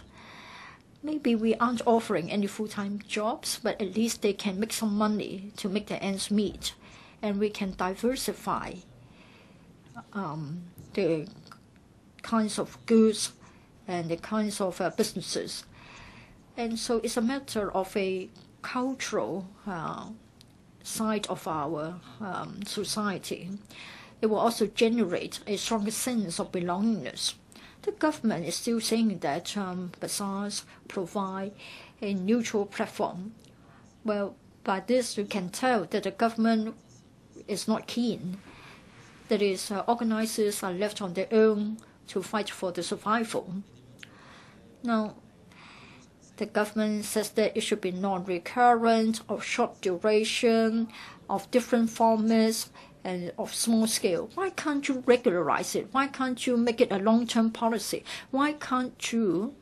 maybe we aren't offering any full-time jobs, but at least they can make some money to make their ends meet, and we can diversify the kinds of goods and the kinds of businesses. And so it's a matter of a cultural side of our society. It will also generate a stronger sense of belongingness. The government is still saying that bazaars provide a neutral platform. Well, by this you can tell that the government is not keen. That is, organizers are left on their own to fight for the survival. Now, the government says that it should be non-recurrent, of short duration, of different formats, and of small scale. Why can't you regularize it? Why can't you make it a long-term policy? Why can't you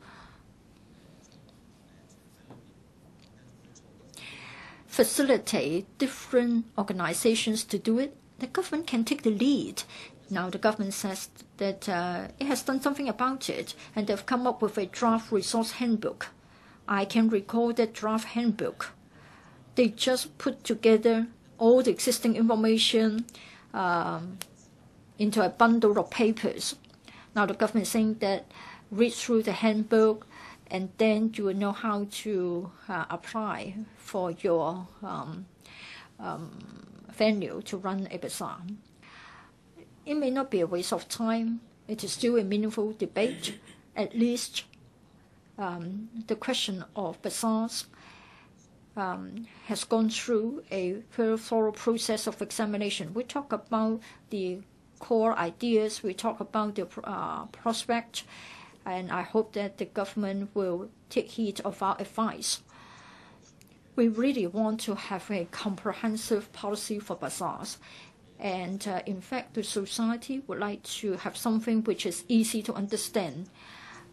facilitate different organizations to do it? The government can take the lead. Now the government says that it has done something about it, and they've come up with a draft resource handbook. I can recall that draft handbook. They just put together all the existing information into a bundle of papers. Now the government is saying that read through the handbook, and then you will know how to apply for your venue to run a bazaar. It may not be a waste of time. It is still a meaningful debate. At least the question of bazaars has gone through a very thorough process of examination. We talk about the core ideas, we talk about the prospect, and I hope that the government will take heed of our advice. We really want to have a comprehensive policy for bazaars. And in fact, the society would like to have something which is easy to understand.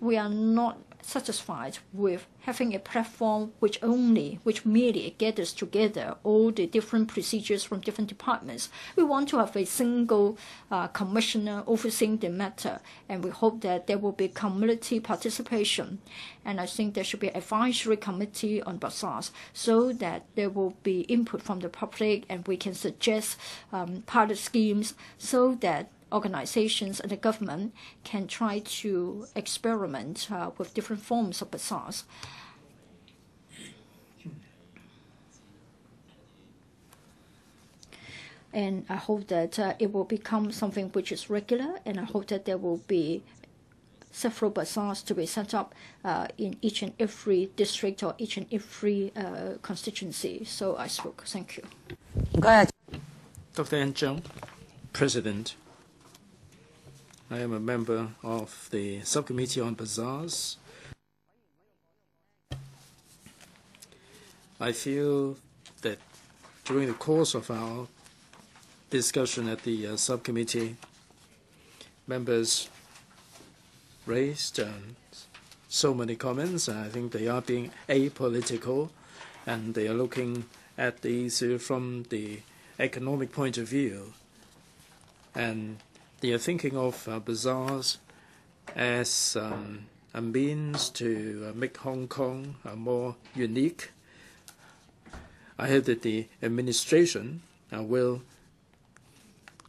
We are not satisfied with having a platform which merely gathers together all the different procedures from different departments. We want to have a single commissioner overseeing the matter, and we hope that there will be community participation. And I think there should be an advisory committee on bazaars so that there will be input from the public, and we can suggest pilot schemes so that organizations and the government can try to experiment with different forms of bazaars. And I hope that it will become something which is regular, and I hope that there will be several bazaars to be set up in each and every district or each and every constituency. So I spoke. Thank you. Dr. N. Zhang, President. I am a member of the Subcommittee on Bazaars. I feel that during the course of our discussion at the subcommittee, members raised so many comments. I think they are being apolitical, and they are looking at the issue from the economic point of view. And they are thinking of bazaars as a means to make Hong Kong more unique. I hope that the administration will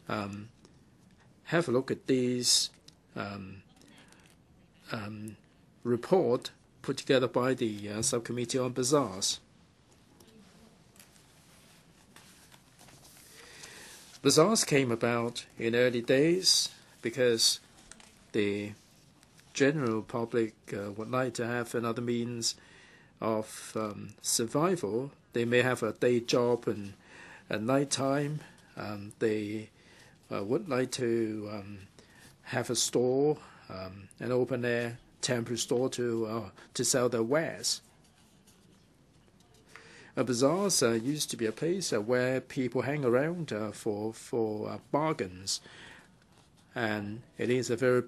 have a look at this report put together by the Subcommittee on Bazaars. Bazaars came about in early days because the general public would like to have another means of survival. They may have a day job and at night time they would like to have a store, an open-air temporary store to sell their wares. Bazaars used to be a place where people hang around for bargains, and it is a very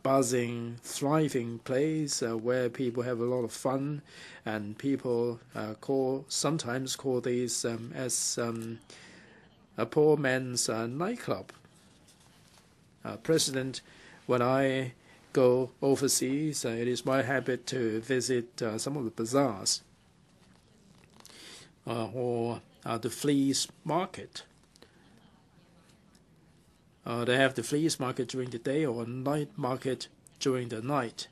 buzzing, thriving place where people have a lot of fun, and people sometimes call these as a poor man's nightclub. President, when I go overseas, it is my habit to visit some of the bazaars or the fleece market. They have the fleece market during the day or night market during the night.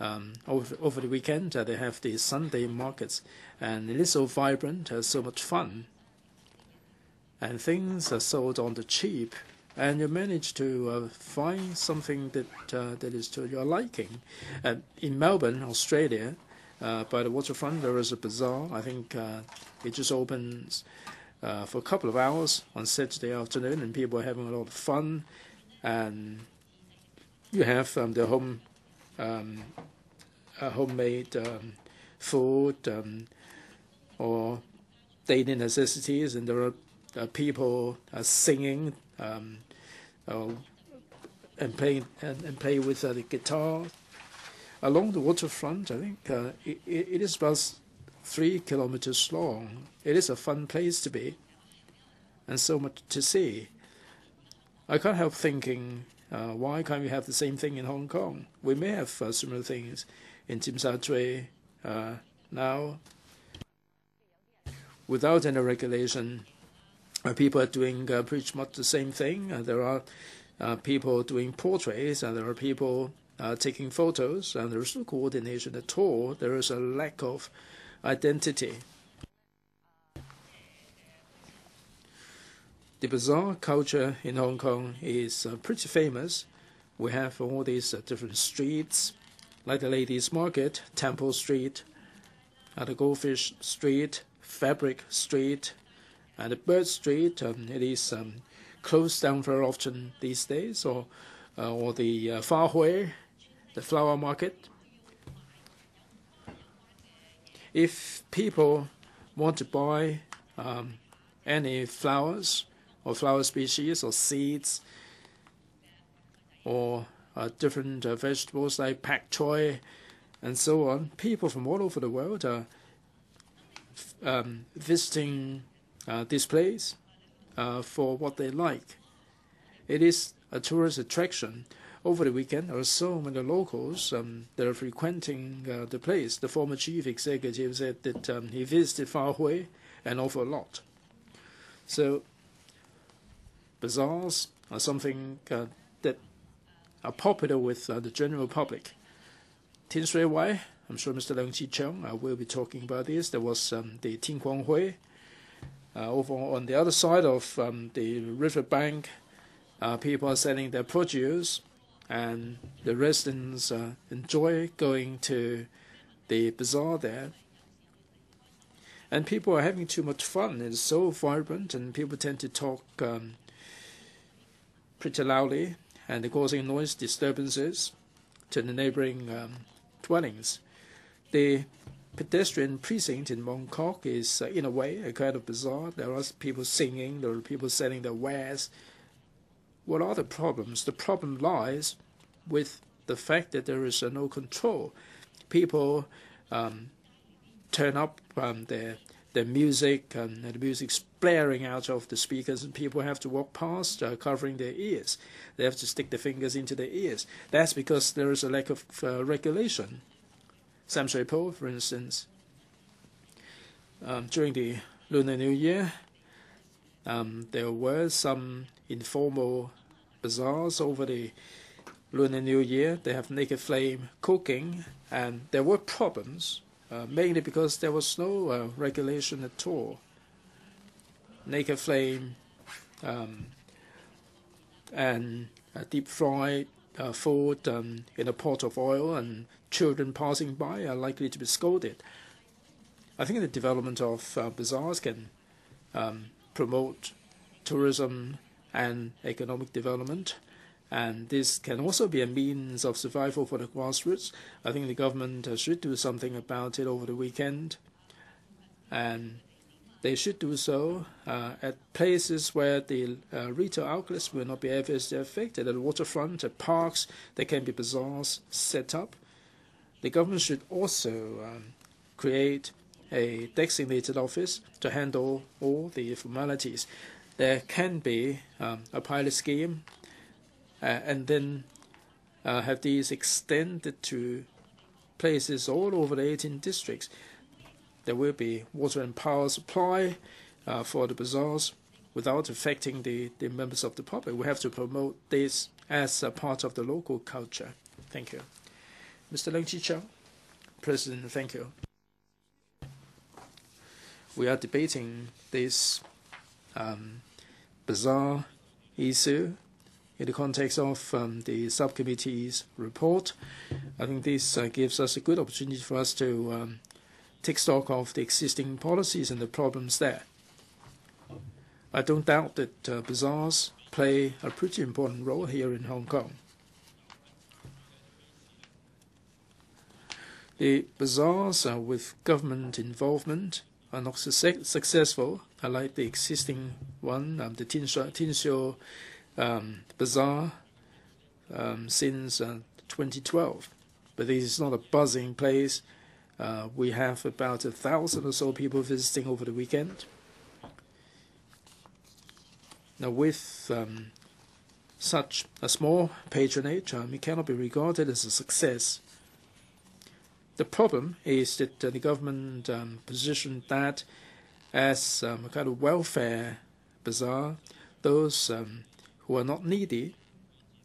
Over the weekend, they have the Sunday markets, and it is so vibrant, so much fun. And things are sold on the cheap, and you manage to find something that is to your liking. In Melbourne, Australia, by the waterfront, there is a bazaar. I think it just opens for a couple of hours on Saturday afternoon, and people are having a lot of fun. And you have the homemade food or daily necessities, and there are people singing and play with the guitar along the waterfront. I think it is about 3 kilometers long. It is a fun place to be, and so much to see. I can't help thinking, why can't we have the same thing in Hong Kong? We may have similar things in Tsim Sha Tsui now. Without any regulation, people are doing pretty much the same thing. There are people doing portraits, and there are people taking photos, and there is no coordination at all. There is a lack of identity. The bazaar culture in Hong Kong is pretty famous. We have all these different streets, like the Ladies' Market, Temple Street, the Goldfish Street, Fabric Street, and the Bird Street. It is closed down very often these days, or the Fa Hui, the flower market. If people want to buy any flowers or flower species or seeds or different vegetables like pak choy and so on, people from all over the world are visiting this place for what they like. It is a tourist attraction. Over the weekend, there are so many locals that are frequenting the place. The former chief executive said that he visited Fa Hui an awful lot. So bazaars are something that are popular with the general public. Tin Shui Wai, I'm sure Mr. Leung Chi Cheong will be talking about this. There was the Tin Kwang Hui. Over on the other side of the river bank, people are selling their produce, and the residents enjoy going to the bazaar there. And people are having too much fun. It's so vibrant, and people tend to talk pretty loudly, and they're causing noise disturbances to the neighboring dwellings. The pedestrian precinct in Mong Kok is, in a way, a kind of bazaar. There are people singing, there are people selling their wares. What are the problems? The problem lies with the fact that there is no control. People turn up their music, and the music's blaring out of the speakers, and people have to walk past covering their ears. They have to stick their fingers into their ears. That's because there is a lack of regulation. Sam Shui Po, for instance, during the Lunar New Year, there were some informal bazaars over the Lunar New Year. They have naked flame cooking, and there were problems, mainly because there was no regulation at all. Naked flame and deep fried food in a pot of oil, and children passing by are likely to be scolded. I think the development of bazaars can promote tourism and economic development, and this can also be a means of survival for the grassroots. I think the government should do something about it over the weekend, and they should do so at places where the retail outlets will not be adversely affected. At the waterfront, at parks, there can be bazaars set up. The government should also create a designated office to handle all the formalities. There can be a pilot scheme, and then have these extended to places all over the 18 districts. There will be water and power supply for the bazaars without affecting the members of the public. We have to promote this as a part of the local culture. Thank you. Mr. Leung Chi-Chung, President, thank you. We are debating this bazaar issue in the context of the subcommittee's report. I think this gives us a good opportunity for us to take stock of the existing policies and the problems there. I don't doubt that bazaars play a pretty important role here in Hong Kong. The bazaars with government involvement are not successful, unlike the existing one, the Tin Shui Bazaar since 2012. But this is not a buzzing place. We have about 1,000 or so people visiting over the weekend. Now, with such a small patronage, it cannot be regarded as a success. The problem is that the government positioned that as a kind of welfare bazaar. Those who are not needy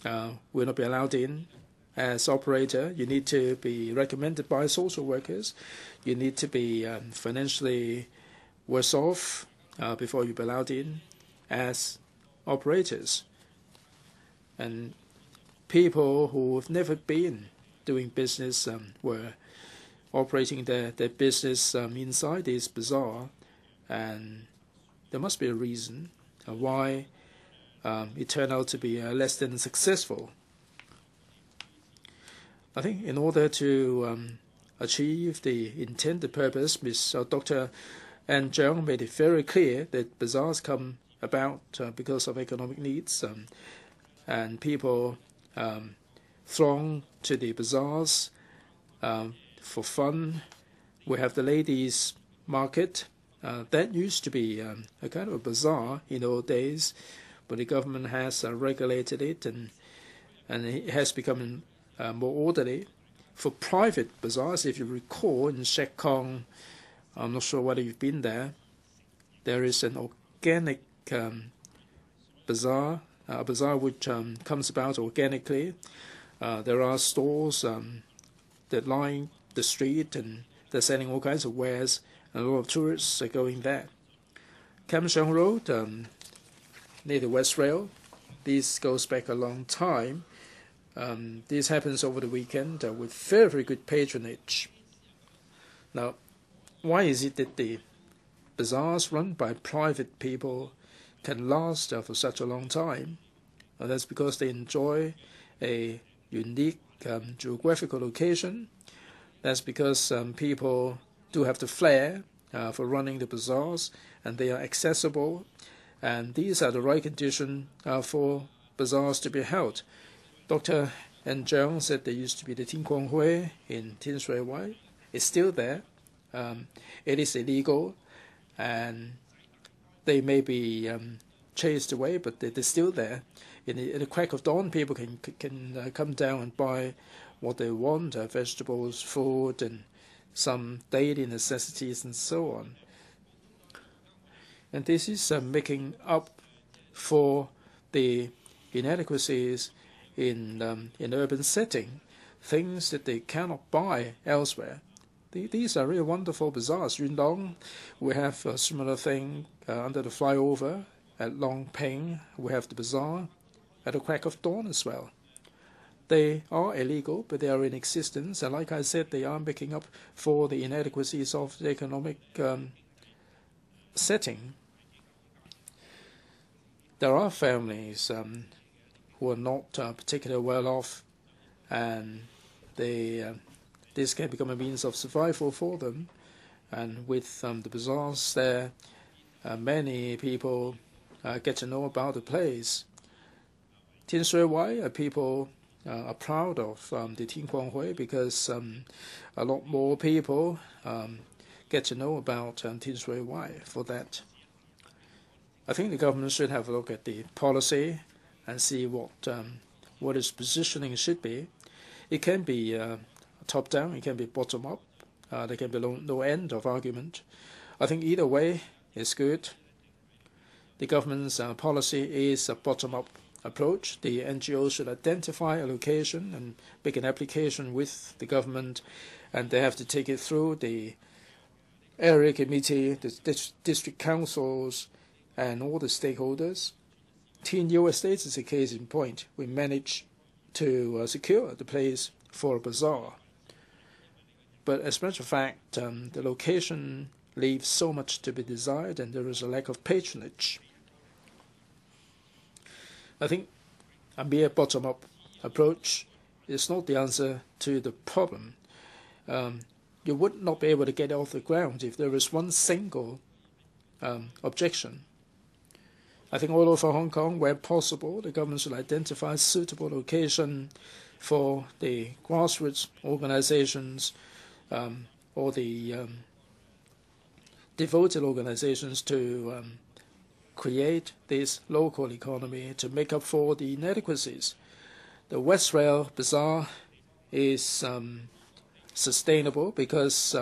will not be allowed in. As operator, you need to be recommended by social workers. You need to be financially worse off before you be allowed in as operators. And people who have never been doing business were operating their business inside this bazaar, and there must be a reason why it turned out to be less than successful. I think in order to achieve the intended purpose, Dr. Anne Cheung made it very clear that bazaars come about because of economic needs, and people throng to the bazaars for fun. We have the ladies' market. That used to be a kind of a bazaar in old days, but the government has regulated it, and it has become more orderly. For private bazaars, if you recall, in Shek Kong, I'm not sure whether you've been there, there is an organic bazaar, a bazaar which comes about organically. There are stores that line the street, and they're selling all kinds of wares, and a lot of tourists are going there. Kam Sheung Road, near the West Rail, this goes back a long time. This happens over the weekend with very, very good patronage. Now, why is it that the bazaars run by private people can last for such a long time? Well, that's because they enjoy a unique geographical location. That's because people do have the flair for running the bazaars, and they are accessible, and these are the right conditions for bazaars to be held. Dr. Anne Cheung said there used to be the Tin Kwong Hui in Tin Shui Wai. It's still there. It is illegal, and they may be chased away, but they're still there. In the crack of dawn, people can come down and buy what they want, vegetables, food, and some daily necessities, and so on. And this is making up for the inadequacies in urban setting, things that they cannot buy elsewhere. These are really wonderful bazaars. Yuen Long, we have a similar thing under the flyover at Long Ping. We have the bazaar at the crack of dawn as well. They are illegal, but they are in existence, and like I said, they are making up for the inadequacies of the economic setting. There are families who are not particularly well off, and this can become a means of survival for them. And with the bazaars there, many people get to know about the place. Tin Shui Wai, people are proud of the Tin Kwong Hui because a lot more people get to know about Tin Shui Wai for that. I think the government should have a look at the policy and see what what its positioning should be. It can be top-down, it can be bottom-up. There can be no end of argument. I think either way is good. The government's policy is a bottom-up approach. The NGO should identify a location and make an application with the government, and they have to take it through the area committee, the district councils, and all the stakeholders. Tin Estate is a case in point. We managed to secure the place for a bazaar. But as a matter of fact, the location leaves so much to be desired, and there is a lack of patronage. I think a mere bottom-up approach is not the answer to the problem. You would not be able to get it off the ground if there is one single objection. I think all over Hong Kong, where possible, the government should identify a suitable location for the grassroots organizations or the devoted organizations to create this local economy to make up for the inadequacies. The West Rail Bazaar is sustainable because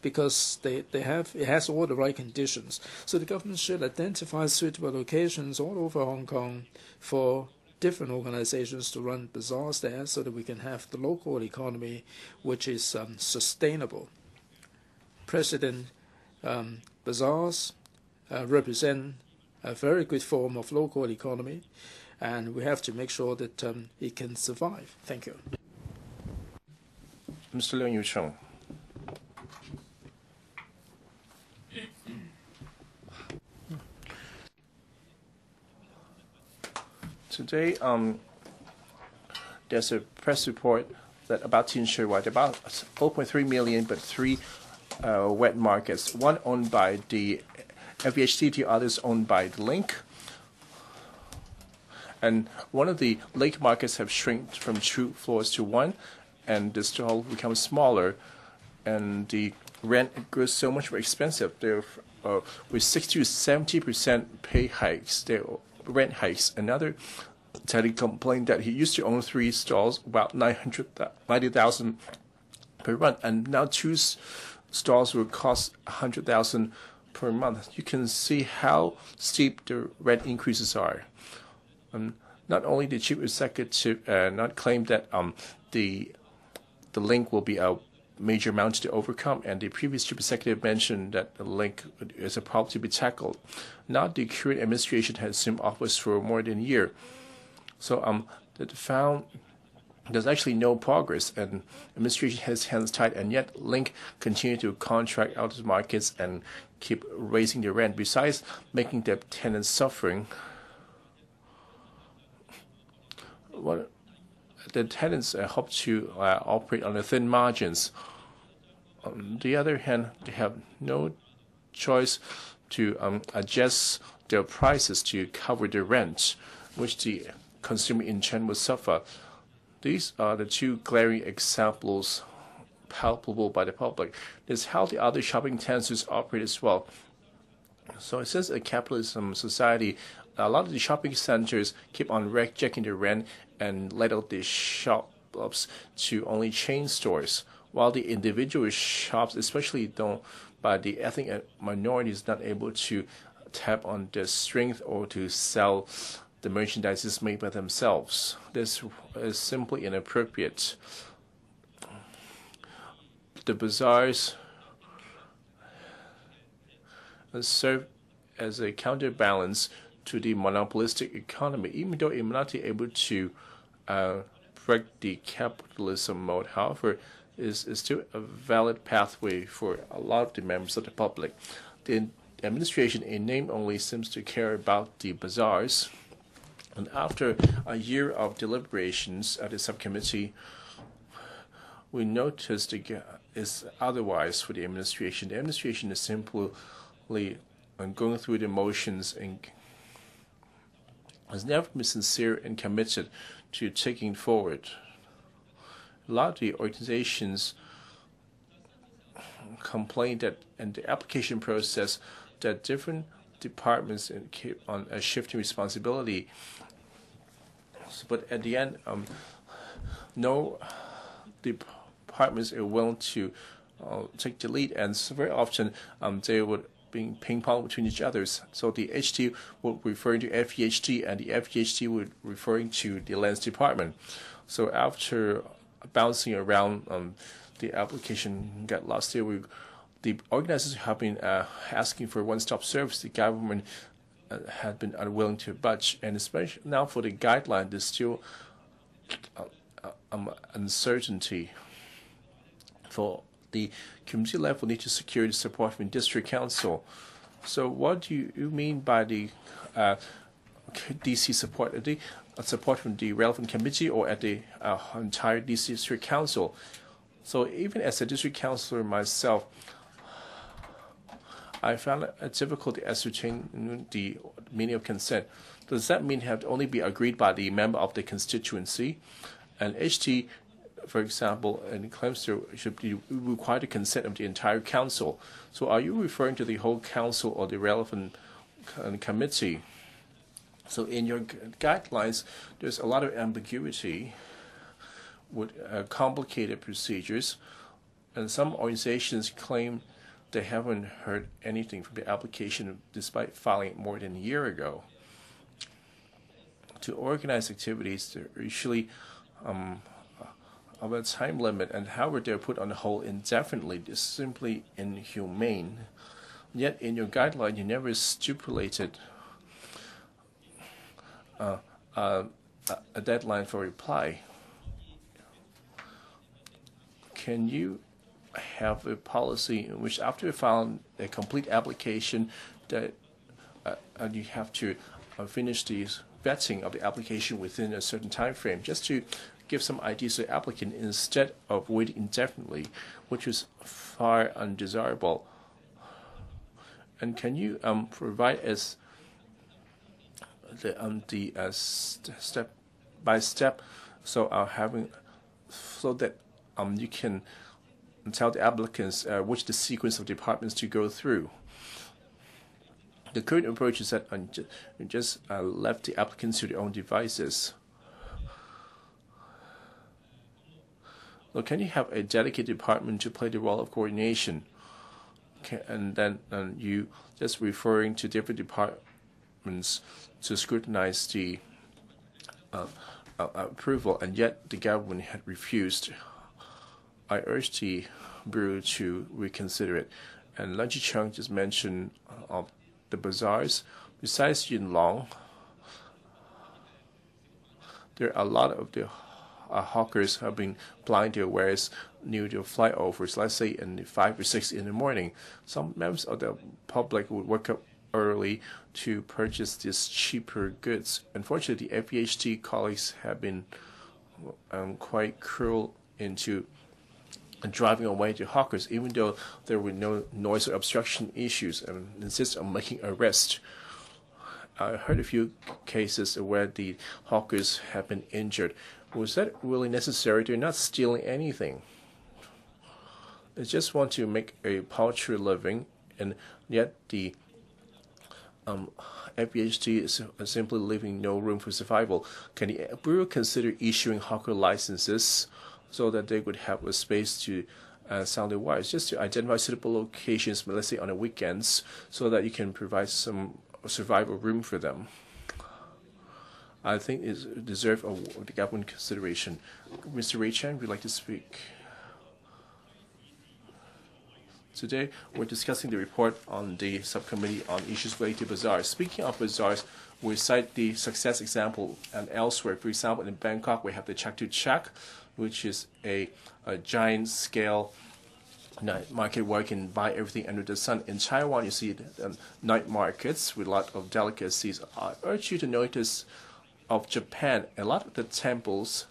it has all the right conditions. So the government should identify suitable locations all over Hong Kong for different organizations to run bazaars there, so that we can have the local economy which is sustainable. President, bazaars represent a very good form of local economy, and we have to make sure that it can survive. Thank you. Mr. Leung Yiu-chung. Today, there's a press report that about Tin Shui Wai, about 0.3 million, but three wet markets, one owned by the FEHCT, others owned by the Link. And one of the lake markets have shrunk from 2 floors to 1, and the stall becomes smaller, and the rent grows so much more expensive. There, with 60 to 70% pay hikes, rent hikes. Another tenant complained that he used to own 3 stalls, about 90,000 per month, and now 2 stalls will cost 100,000 per month. You can see how steep the rent increases are. Not only did Chief Executive not claim that the Link will be a major mountain to overcome, and the previous Chief Executive mentioned that the Link is a problem to be tackled. Now the current administration has assumed office for more than a year. So that found there's actually no progress, and administration has hands tied, and yet Link continue to contract out the markets and keep raising the rent, besides making the tenants suffering. What the tenants hope to operate on the thin margins. On the other hand, they have no choice to adjust their prices to cover the rent, which the consumer in turn will suffer. These are the 2 glaring examples palpable by the public. This is how the other shopping tenants operate as well. So since a capitalism society, a lot of the shopping centers keep on rejecting the rent and let out the shops to only chain stores, while the individual shops, especially by the ethnic minorities, not able to tap on the strength or to sell the merchandise made by themselves. This is simply inappropriate. The bazaars serve as a counterbalance to the monopolistic economy, even though it may not be able to break the capitalism mode. However, is still a valid pathway for a lot of the members of the public. The administration, in name only, seems to care about the bazaars. And after a year of deliberations at the subcommittee, we noticed is otherwise for the administration. The administration is simply going through the motions and has never been sincere and committed to taking forward. A lot of the organizations complain that in the application process that different departments keep on shifting responsibility but at the end, no departments are willing to take the lead, and so very often they would be ping pong between each others. So the HT would refer to FEHT, and the FEHT would referring to the Lands Department. So after bouncing around, the application got lost there. The organizers have been asking for one-stop service. The government had been unwilling to budge, and especially now for the guideline, there's still uncertainty. For the community level, need to secure the support from district council. So what do you mean by the DC support? The support from the relevant committee or at the entire DC district council? So even as a district councillor myself, I found it difficult to ascertain the meaning of consent. Does that mean have to only be agreed by the member of the constituency? And HT, for example, and claims there should be required the consent of the entire council. So are you referring to the whole council or the relevant committee? So in your guidelines, there's a lot of ambiguity with complicated procedures, and some organizations claim they haven't heard anything from the application despite filing it more than a year ago. To organize activities, they're usually of a time limit, and however they're put on hold indefinitely is simply inhumane. Yet in your guideline, you never stipulated a deadline for reply. Can you have a policy in which after you found a complete application that you have to finish the vetting of the application within a certain time frame, just to give some ideas to the applicant instead of waiting indefinitely, which is far undesirable? And can you provide us the step by step, so that you can tell the applicants which the sequence of departments to go through? The current approach is that you just left the applicants to their own devices. So can you have a dedicated department to play the role of coordination? And then you just referring to different departments to scrutinize the approval, and yet the government had refused. I urge the Bureau to reconsider it. And Lan Chi-chung just mentioned the bazaars. Besides Yuen Long, there are a lot of the hawkers have been plying their wares near the flyovers, let's say in 5 or 6 in the morning. Some members of the public would wake up early to purchase these cheaper goods. Unfortunately, the FEHT colleagues have been quite cruel into driving away the hawkers, even though there were no noise or obstruction issues, and insist on making arrests. I heard a few cases where the hawkers have been injured. Was that really necessary? They're not stealing anything. They just want to make a paltry living, and yet the FEHT is simply leaving no room for survival. Can the Bureau consider issuing hawker licenses so that they would have a space to sound their wires, just to identify suitable locations, let's say on the weekends, so that you can provide some survival room for them? I think it deserves the government consideration. Mr. Ray Chan, would you like to speak? Today, we're discussing the report on the subcommittee on issues related to bazaars. Speaking of bazaars, we cite the success example and elsewhere. For example, in Bangkok, we have the Chak to Chak, which is a giant scale night market where you can buy everything under the sun. In Taiwan, you see night markets with a lot of delicacies. I urge you to notice of Japan, a lot of the temples,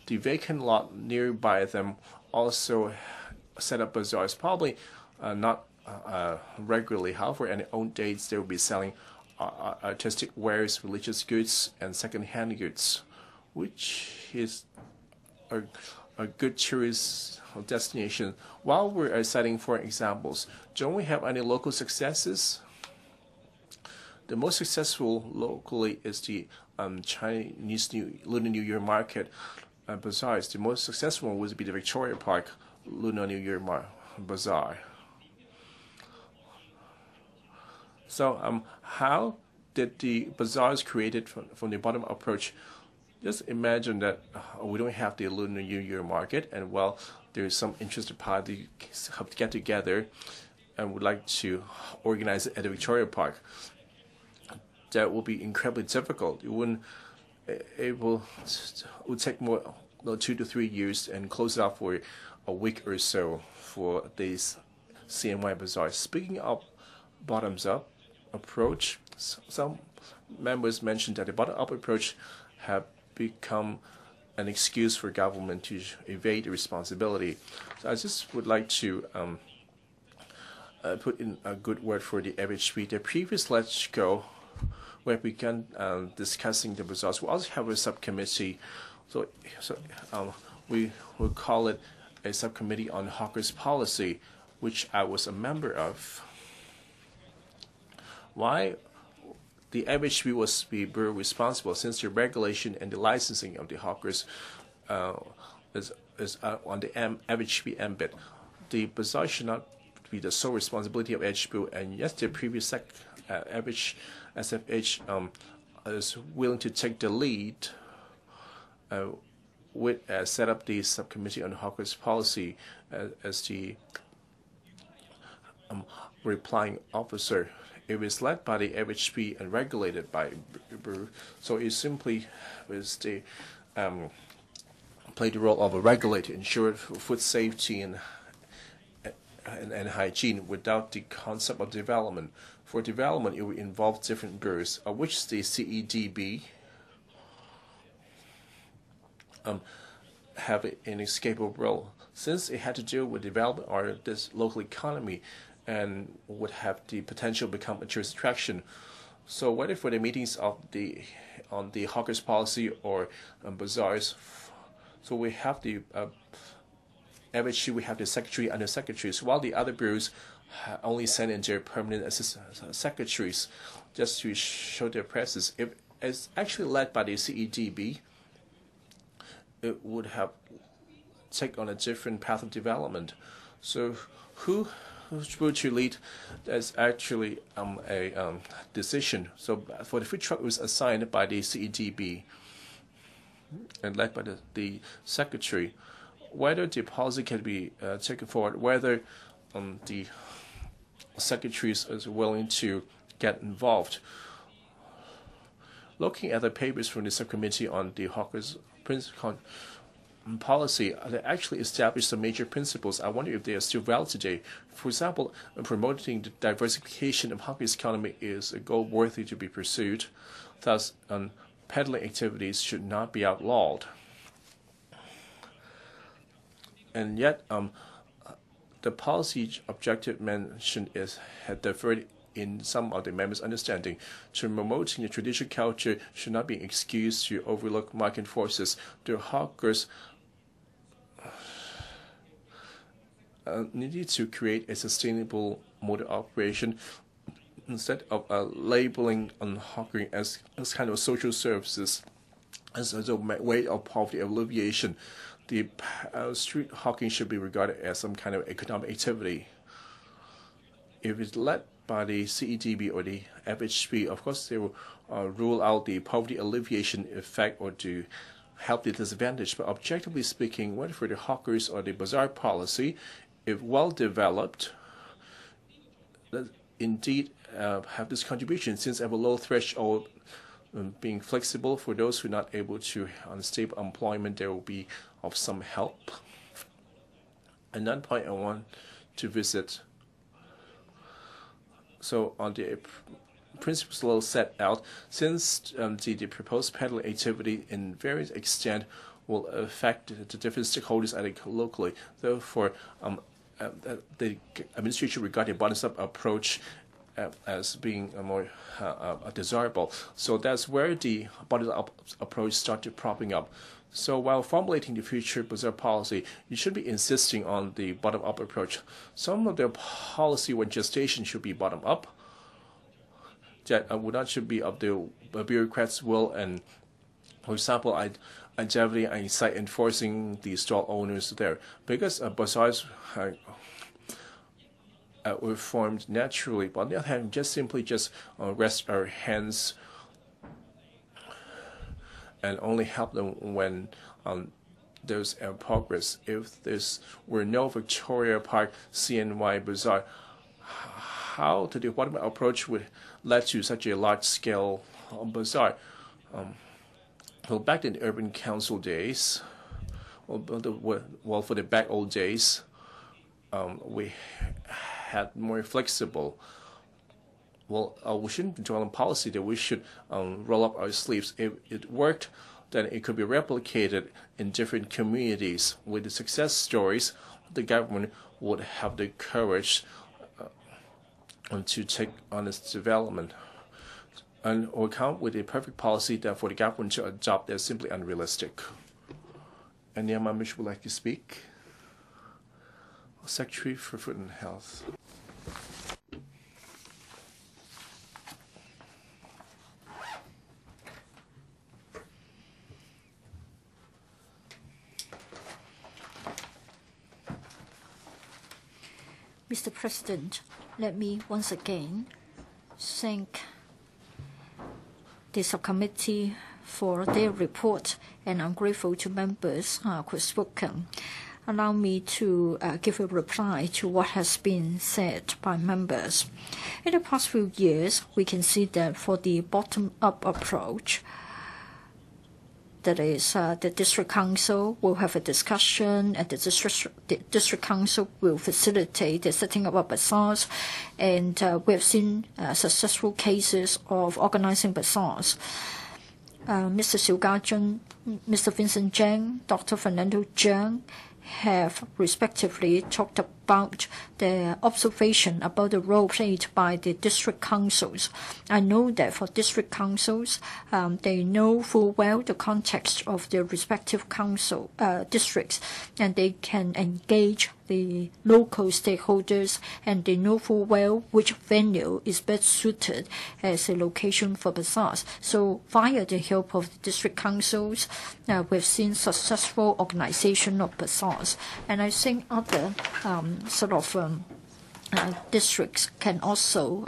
the vacant lot nearby them also set up bazaars, probably not regularly. However, on their own dates, they will be selling artistic wares, religious goods, and second-hand goods, which is a good tourist destination. While we're citing for examples, don't we have any local successes? The most successful locally is the Chinese Lunar New Year market bazaars, the most successful one would be the Victoria Park Lunar New Year bazaar. So how did the bazaars created from the bottom approach? Just imagine that we don't have the Lunar New Year market, and well, there's some interested party have to get together and would like to organize it at the Victoria Park. That will be incredibly difficult. It would take more 2 to 3 years and close it up for a week or so for these CNY bazaars. Speaking of bottoms up approach, some members mentioned that the bottom up approach have become an excuse for government to evade responsibility. So I just would like to put in a good word for the FHP. The previous Let's Go, we have begun discussing the results. We also have a subcommittee, so we will call it a subcommittee on hawkers policy, which I was a member of. Why? The FHP was be very responsible since the regulation and the licensing of the hawkers is on the FHP ambit. The bazaar should not be the sole responsibility of FHP, and yes, the previous SFH is willing to take the lead with set up the subcommittee on hawkers policy as the replying officer. It is led by the FHP and regulated by BRU, so it simply is the play the role of a regulator, ensure food safety and hygiene without the concept of development. For development, it will involve different bureaus, of which the CEDB have an inescapable role, since it had to deal with development or this local economy, and would have the potential to become a tourist attraction. So whether for the meetings of on the hawkers policy or bazaars, so we have the FHC, we have the secretary and the secretaries, while the other bureaus only send in their permanent assistant secretaries just to show their presence. If it's actually led by the CEDB, it would have taken on a different path of development. So who to lead? That's actually a decision. So for the food truck, it was assigned by the CEDB and led by the secretary. Whether the policy can be taken forward, whether the secretaries is willing to get involved. Looking at the papers from the subcommittee on the hawkers policy, they actually established some major principles. I wonder if they are still valid today. For example, promoting the diversification of hawkers economy is a goal worthy to be pursued. Thus, peddling activities should not be outlawed. And yet, the policy objective mentioned had diverted in some of the members' understanding. To promoting the traditional culture should not be an excuse to overlook market forces. The hawkers needed to create a sustainable mode of operation instead of labeling on hawking as kind of social services, as a way of poverty alleviation. The street hawking should be regarded as some kind of economic activity. If it's led by the CEDB or the FHP, of course they will rule out the poverty alleviation effect or to help the disadvantaged. But objectively speaking, whether for the hawkers or the bazaar policy, if well developed, indeed have this contribution, since they have a low threshold, being flexible for those who are not able to unstable employment, there will be of some help. Another point I want to visit. So on the principles set out, since the proposed peddling activity in various extent will affect the different stakeholders locally, therefore the administration regarding bottoms-up approach as being more desirable. So that's where the bottom-up approach started propping up. So while formulating the future bazaar policy, you should be insisting on the bottom-up approach. Some of the policy when gestation should be bottom-up. that would not should be of the bureaucrats' will. And for example, I definitely incite enforcing the stall owners there, because bazaars were formed naturally. But on the other hand, just simply rest our hands and only help them when there's progress. If this were no Victoria Park CNY Bazaar, how the development approach would lead to such a large-scale bazaar? Well, back in the urban council days, for the back old days, we had more flexible. We shouldn't draw on policy that we should roll up our sleeves. If it worked, then it could be replicated in different communities. With the success stories, the government would have the courage to take on its development. And or come with a perfect policy that for the government to adopt is simply unrealistic. Any other members would like to speak? Secretary for Food and Health. Mr. President, let me once again thank the subcommittee for their report, and I'm grateful to members who have spoken. Allow me to give a reply to what has been said by members. In the past few years, we can see that for the bottom-up approach, that is, the district council will have a discussion, and the district council will facilitate the setting up of bazaars, and we have seen successful cases of organizing bazaars. Mr. Xiu Gajun, Mr. Vincent Zhang, Dr. Fernando Zhang have respectively talked about the observation about the role played by the district councils. I know that for district councils, they know full well the context of their respective council districts, and they can engage the local stakeholders, and they know full well which venue is best suited as a location for bazaars. So via the help of the district councils, we've seen successful organization of bazaars. And I think other districts can also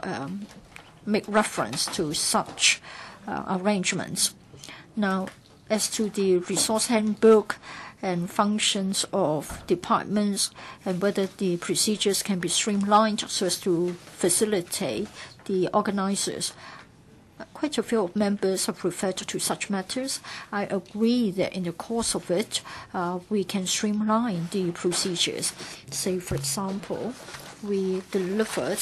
make reference to such arrangements. Now, as to the resource handbook and functions of departments, and whether the procedures can be streamlined so as to facilitate the organizers, quite a few members have referred to such matters. I agree that in the course of it, we can streamline the procedures. Say, for example, we delivered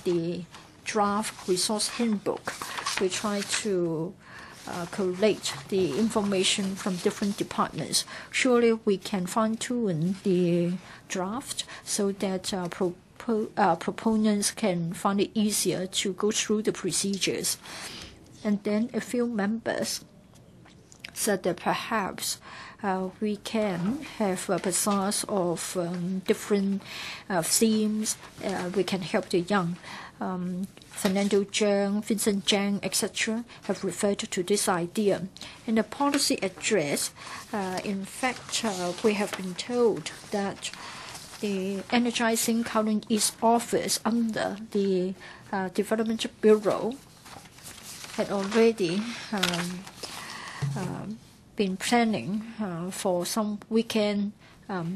the draft resource handbook. We try to collate the information from different departments. Surely we can fine-tune the draft so that proponents can find it easier to go through the procedures. And then a few members said that perhaps we can have bazaars of different themes. We can help the young. Fernando Zhang, Vincent Zhang, etc. have referred to this idea. In the policy address, in fact, we have been told that the Energizing Kowloon East office under the Development Bureau had already been planning for some weekend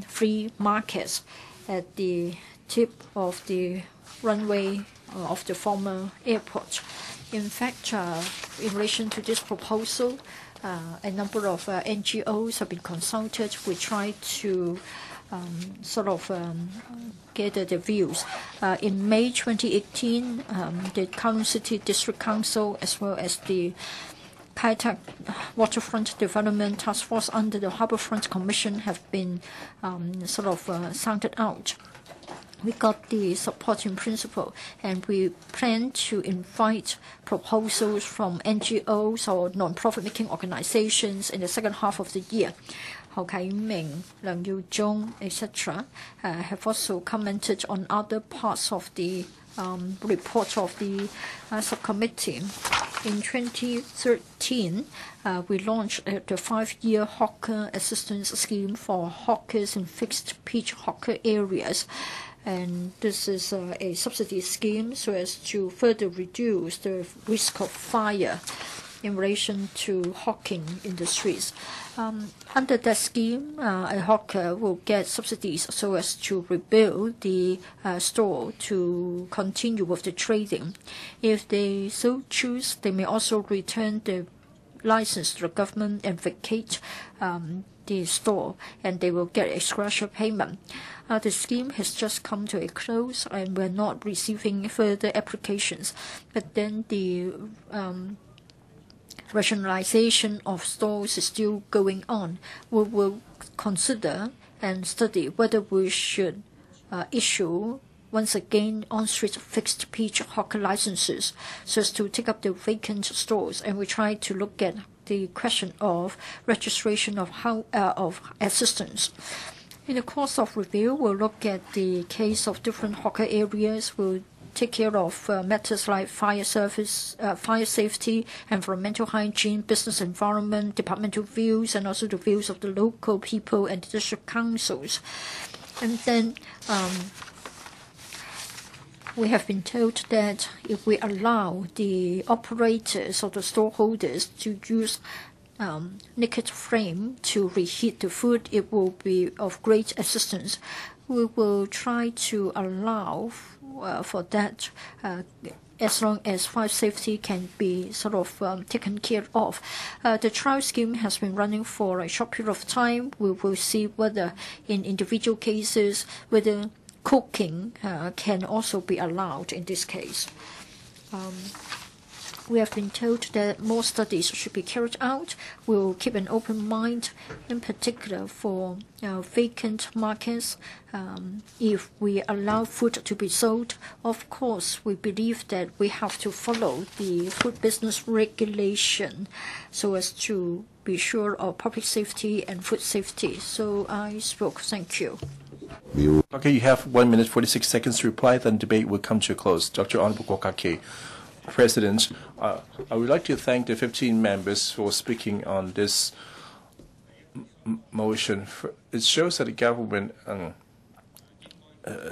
free markets at the tip of the runway of the former airport. In fact, in relation to this proposal, a number of NGOs have been consulted. We try to gather the views. In May 2018, the Kowloon City District Council, as well as the Kai Tak Waterfront Development Task Force under the Harbourfront Commission, have been sounded out. We got the support in principle, and we plan to invite proposals from NGOs or non-profit making organizations in the second half of the year. Hou Kai-ming, Leung Yiu-zhong, etc. have also commented on other parts of the report of the subcommittee. In 2013, we launched the 5-year hawker assistance scheme for hawkers in fixed-pitch hawker areas. And this is a subsidy scheme so as to further reduce the risk of fire in relation to hawking industries. Under that scheme, a hawker will get subsidies so as to rebuild the store to continue with the trading. If they so choose, they may also return the license to the government and vacate the store, and they will get extra payment. The scheme has just come to a close, and we're not receiving further applications. But then the rationalization of stores is still going on. We will consider and study whether we should issue once again on-street fixed-pitch hawker licenses so as to take up the vacant stores, and we try to look at the question of registration of assistance. In the course of review, we'll look at the case of different hawker areas. We'll take care of matters like fire safety, environmental hygiene, business environment, departmental views, and also the views of the local people and the district councils. And then we have been told that if we allow the operators or the storeholders to use naked flame to reheat the food, it will be of great assistance. We will try to allow for that as long as fire safety can be sort of taken care of. The trial scheme has been running for a short period of time. We will see whether in individual cases, whether cooking can also be allowed in this case. We have been told that more studies should be carried out. We will keep an open mind, in particular for vacant markets. If we allow food to be sold, of course, we believe that we have to follow the food business regulation so as to be sure of public safety and food safety. So I spoke. Thank you. Okay, you have 1 minute 46 seconds to reply, then debate will come to a close. Dr. Honorable Kwok Kake. President, I would like to thank the 15 members for speaking on this motion. It shows that the government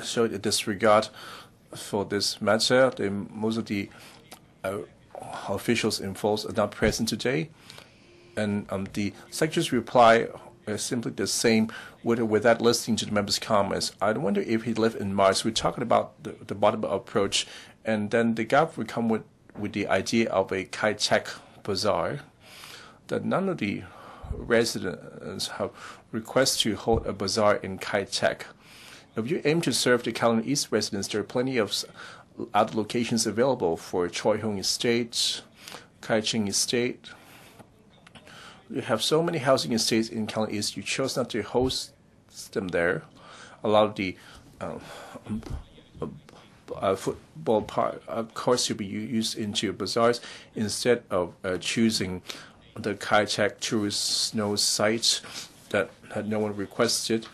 showed a disregard for this matter. Most of the officials involved are not present today, and the Secretary's reply is simply the same without listening to the members' comments. I wonder if he lived in Mars. We're talking about the bottom-up approach, and then the government would come with the idea of a Kai-Tak bazaar, that none of the residents have requests to hold a bazaar in Kai-Tak. If you aim to serve the Kowloon East residents, there are plenty of other locations available for Choi Hong Estate, Kai Ching Estate. You have so many housing estates in Kowloon East. You chose not to host them there. A lot of the football courts to be used into bazaars instead of choosing the Kai-Tak tourist snow site that had no one requested,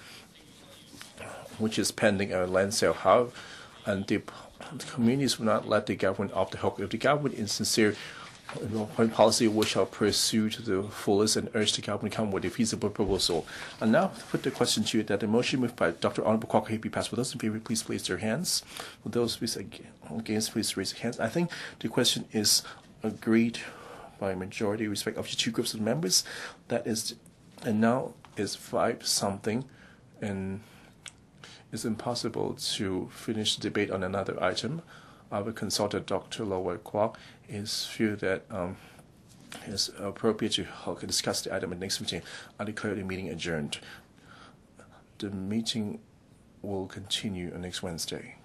which is pending a land sale. How and the communities will not let the government off the hook. If the government is sincere foreign policy, we shall pursue to the fullest and urge the government to come with a feasible proposal. And now put the question to you that the motion moved by Dr. Honorable Kwok Kake be passed. Will those in favor please place their hands? Will those against please raise their hands? I think the question is agreed by a majority with respect of the two groups of members. That is, and now is 5-something, and it's impossible to finish the debate on another item. Our consultant, Dr. Lower Kwok, is feel that it's appropriate to discuss the item at the next meeting. I declare the meeting adjourned. The meeting will continue on next Wednesday.